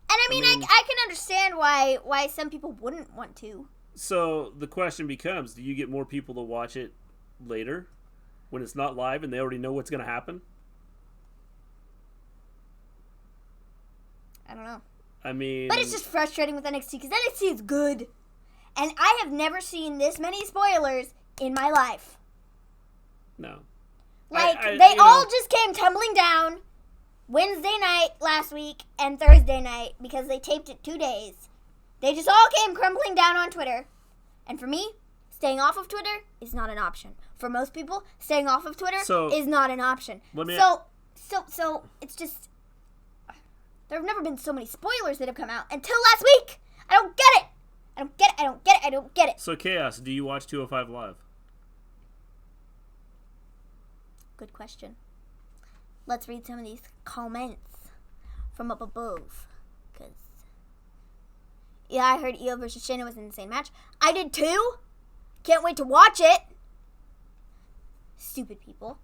And I mean, I can understand why some people wouldn't want to. So the question becomes, do you get more people to watch it later when it's not live and they already know what's going to happen? I don't know. I mean... But it's just frustrating with NXT because NXT is good. And I have never seen this many spoilers in my life. No. Like, they all just came tumbling down Wednesday night last week and Thursday night because they taped it 2 days. They just all came crumbling down on Twitter. And for me, staying off of Twitter is not an option. For most people, staying off of Twitter is not an option. So it's just... There have never been so many spoilers that have come out until last week. I don't get it. I don't get it. So, Chaos, do you watch 205 Live? Good question. Let's read some of these comments from up above. Because, yeah, I heard Io versus Shayna was an insane match. I did too. Can't wait to watch it. Stupid people.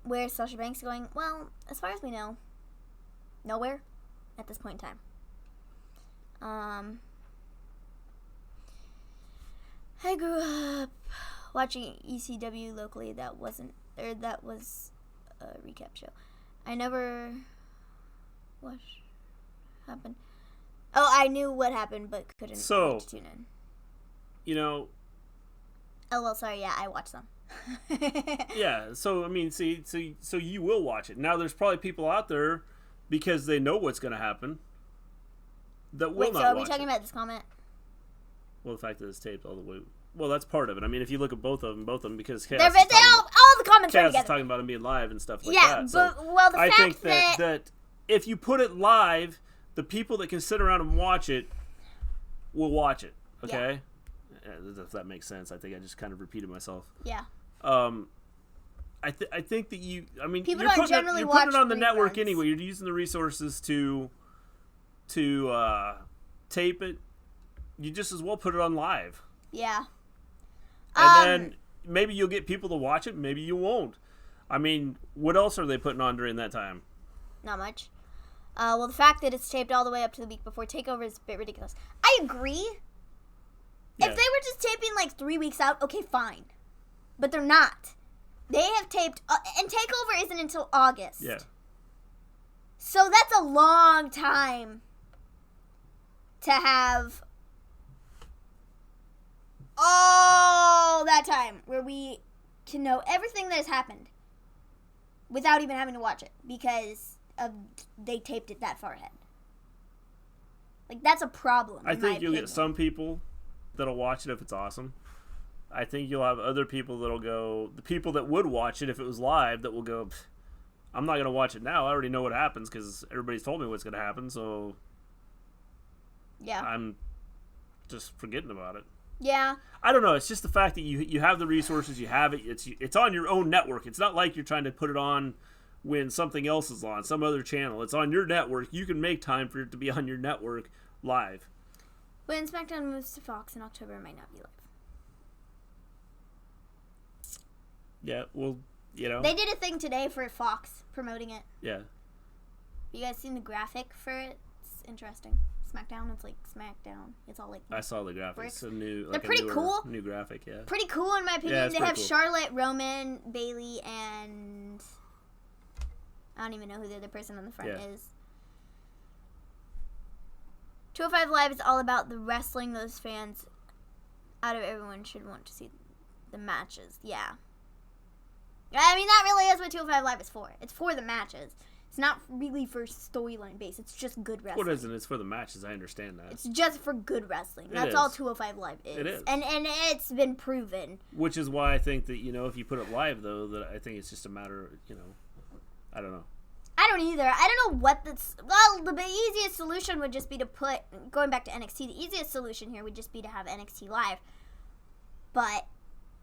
Where's Sasha Banks going? Well, as far as we know, nowhere at this point in time. I grew up watching ECW locally. That was a recap show. I never watched happened. Oh, I knew what happened, but couldn't wait to tune in. You know. Oh well, sorry. Yeah, I watched them. Yeah, so I mean, so you will watch it. Now, there's probably people out there because they know what's going to happen that will not watch it. Wait, so are we talking about this comment? Well, the fact that it's taped all the way. Well, that's part of it. I mean, if you look at both of them, because Chaos all the comments are Chaos together. is talking about them being live and stuff like yeah, that. Yeah, So well, the I fact think that if you put it live, the people that can sit around and watch it will watch it. Okay, if that makes sense. I think I just kind of repeated myself. Yeah. I think that people you're don't generally you're watch putting it on the reruns. network anyway. You're using the resources to tape it. You just as well put it on live. Yeah. And then maybe you'll get people to watch it. Maybe you won't. I mean, what else are they putting on during that time? Not much. Well, the fact that it's taped all the way up to the week before TakeOver is a bit ridiculous. I agree. Yeah. If they were just taping like 3 weeks out, okay, fine. But they're not. They have taped, and TakeOver isn't until August. Yeah. So that's a long time to have all that time where we can know everything that has happened without even having to watch it because they taped it that far ahead. Like, that's a problem. I think you'll get some people that'll watch it if it's awesome. I think you'll have other people that'll go, the people that would watch it if it was live, that will go, I'm not going to watch it now. I already know what happens because everybody's told me what's going to happen, so yeah, I'm just forgetting about it. Yeah. I don't know. It's just the fact that you have the resources, you have it. It's on your own network. It's not like you're trying to put it on when something else is on, some other channel. It's on your network. You can make time for it to be on your network live. When SmackDown moves to Fox in October, it might not be live. Yeah, well, you know. They did a thing today for Fox promoting it. Yeah. You guys seen the graphic for it? It's interesting. SmackDown, it's like SmackDown. It's all like I saw the graphics. They're pretty cool. New graphic, yeah. Pretty cool in my opinion. Yeah, they have cool. Charlotte, Roman, Bayley, and I don't even know who the other person on the front is. 205 Live is all about the wrestling those fans out of everyone should want to see the matches. Yeah. I mean, that really is what 205 Live is for. It's for the matches. It's not really for storyline base. It's just good wrestling. What isn't? It's for the matches. I understand that. It's just for good wrestling. That's all 205 Live is. It is. And it's been proven. Which is why I think that, if you put it live, though, that I think it's just a matter of, I don't know. I don't either. I don't know what that's... Well, the easiest solution would just be to put... Going back to NXT, the easiest solution here would just be to have NXT Live. But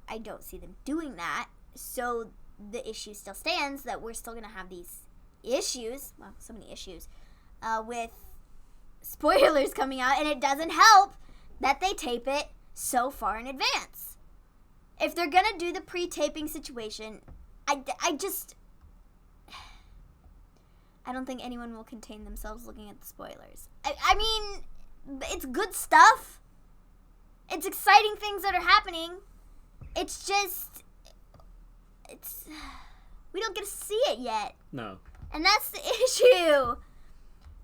I don't see them doing that. So the issue still stands that we're still going to have these issues. Well, so many issues. With spoilers coming out. And it doesn't help that they tape it so far in advance. If they're going to do the pre-taping situation, I just... I don't think anyone will contain themselves looking at the spoilers. I mean, it's good stuff. It's exciting things that are happening. It's just... We don't get to see it yet. No. And that's the issue.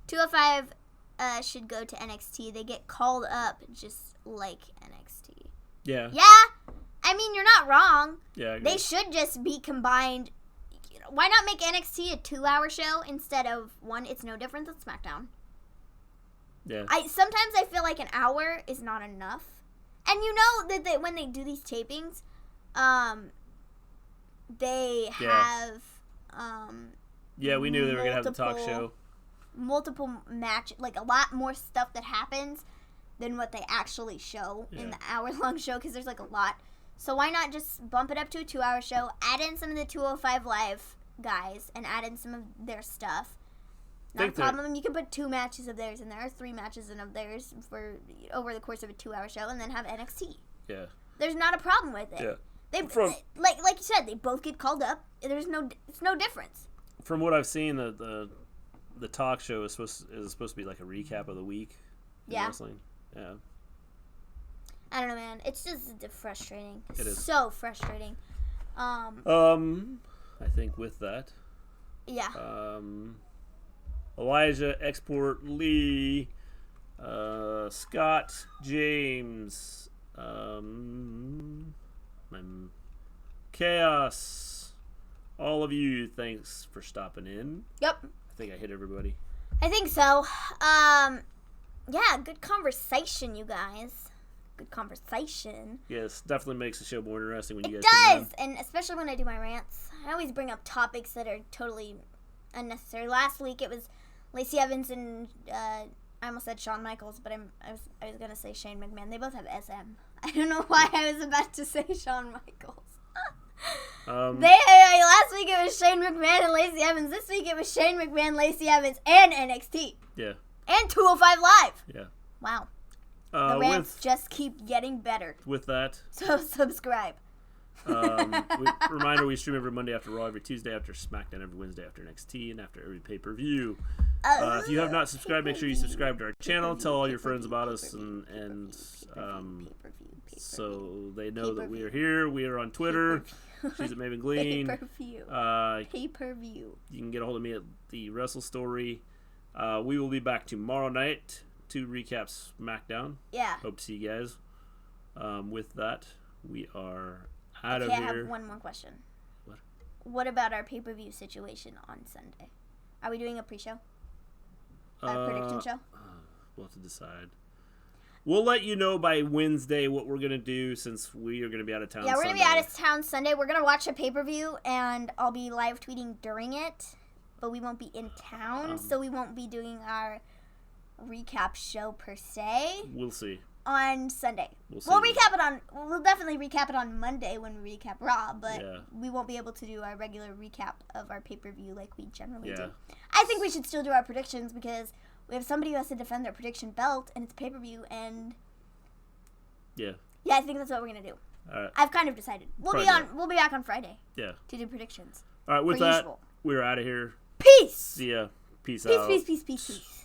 205 should go to NXT. They get called up just like NXT. Yeah. Yeah? I mean, you're not wrong. Yeah, I agree. They should just be combined. Why not make NXT a 2-hour show instead of one? It's no different than SmackDown. Yeah. Sometimes I feel like an hour is not enough. And you know that when they do these tapings, they have yeah, we knew they were going to have the talk show. Multiple match, like a lot more stuff that happens than what they actually show in the hour-long show, because there's like a lot. So why not just bump it up to a 2-hour show, add in some of the 205 Live guys, and add in some of their stuff. Not a problem. You can put 2 matches of theirs in there, or 3 matches of theirs for over the course of a 2-hour show, and then have NXT. Yeah. There's not a problem with it. Yeah. Like you said, they both get called up. It's no difference. From what I've seen, the talk show is supposed to be like a recap of the week in wrestling. Yeah. I don't know, man. It's just frustrating. It is so frustrating. I think with that. Yeah. Elijah, Export, Lee, Scott, James, Chaos, all of you, thanks for stopping in. Yep. I think I hit everybody. I think so. Yeah, good conversation, you guys. Good conversation. Yes, definitely makes the show more interesting when you guys It does, and especially when I do my rants. I always bring up topics that are totally unnecessary. Last week it was Lacey Evans and I almost said Shawn Michaels, but I was gonna say Shane McMahon. They both have SM. I don't know why I was about to say Shawn Michaels. Last week it was Shane McMahon and Lacey Evans. This week it was Shane McMahon, Lacey Evans, and NXT. Yeah. And 205 Live. Yeah. Wow. The rants just keep getting better. With that. So subscribe. Reminder, we stream every Monday after Raw, every Tuesday after SmackDown, every Wednesday after NXT, and after every pay-per-view. If you have not subscribed, make sure you subscribe to our channel. Tell all your friends about us, and so they know that we are here. We are on Twitter. She's at Maven Gleen. Pay-per-view. You can get a hold of me at the Wrestle Story. We will be back tomorrow night to recap SmackDown. Yeah. Hope to see you guys. With that, we are out of I here. have one more question. What? What about our pay-per-view situation on Sunday? Are we doing a pre-show? A prediction show? We'll have to decide. We'll let you know by Wednesday what we're going to do, since we are going to be out of town Yeah, we're Sunday. going to be out of town Sunday. We're going to watch a pay-per-view, and I'll be live tweeting during it, but we won't be in town, so we won't be doing our recap show per se. We'll see. On Sunday. We'll definitely recap it on Monday when we recap Raw, but Yeah. we won't be able to do our regular recap of our pay-per-view like we generally Yeah. do. I think we should still do our predictions, because we have somebody who has to defend their prediction belt, and it's pay-per-view, and Yeah. I think that's what we're gonna do. All right. I've kind of decided. We'll be back on Friday. Yeah. To do predictions. All right. With Per that, usual. we're out of here. Peace. See ya. Peace Peace, out. peace, peace, peace, peace.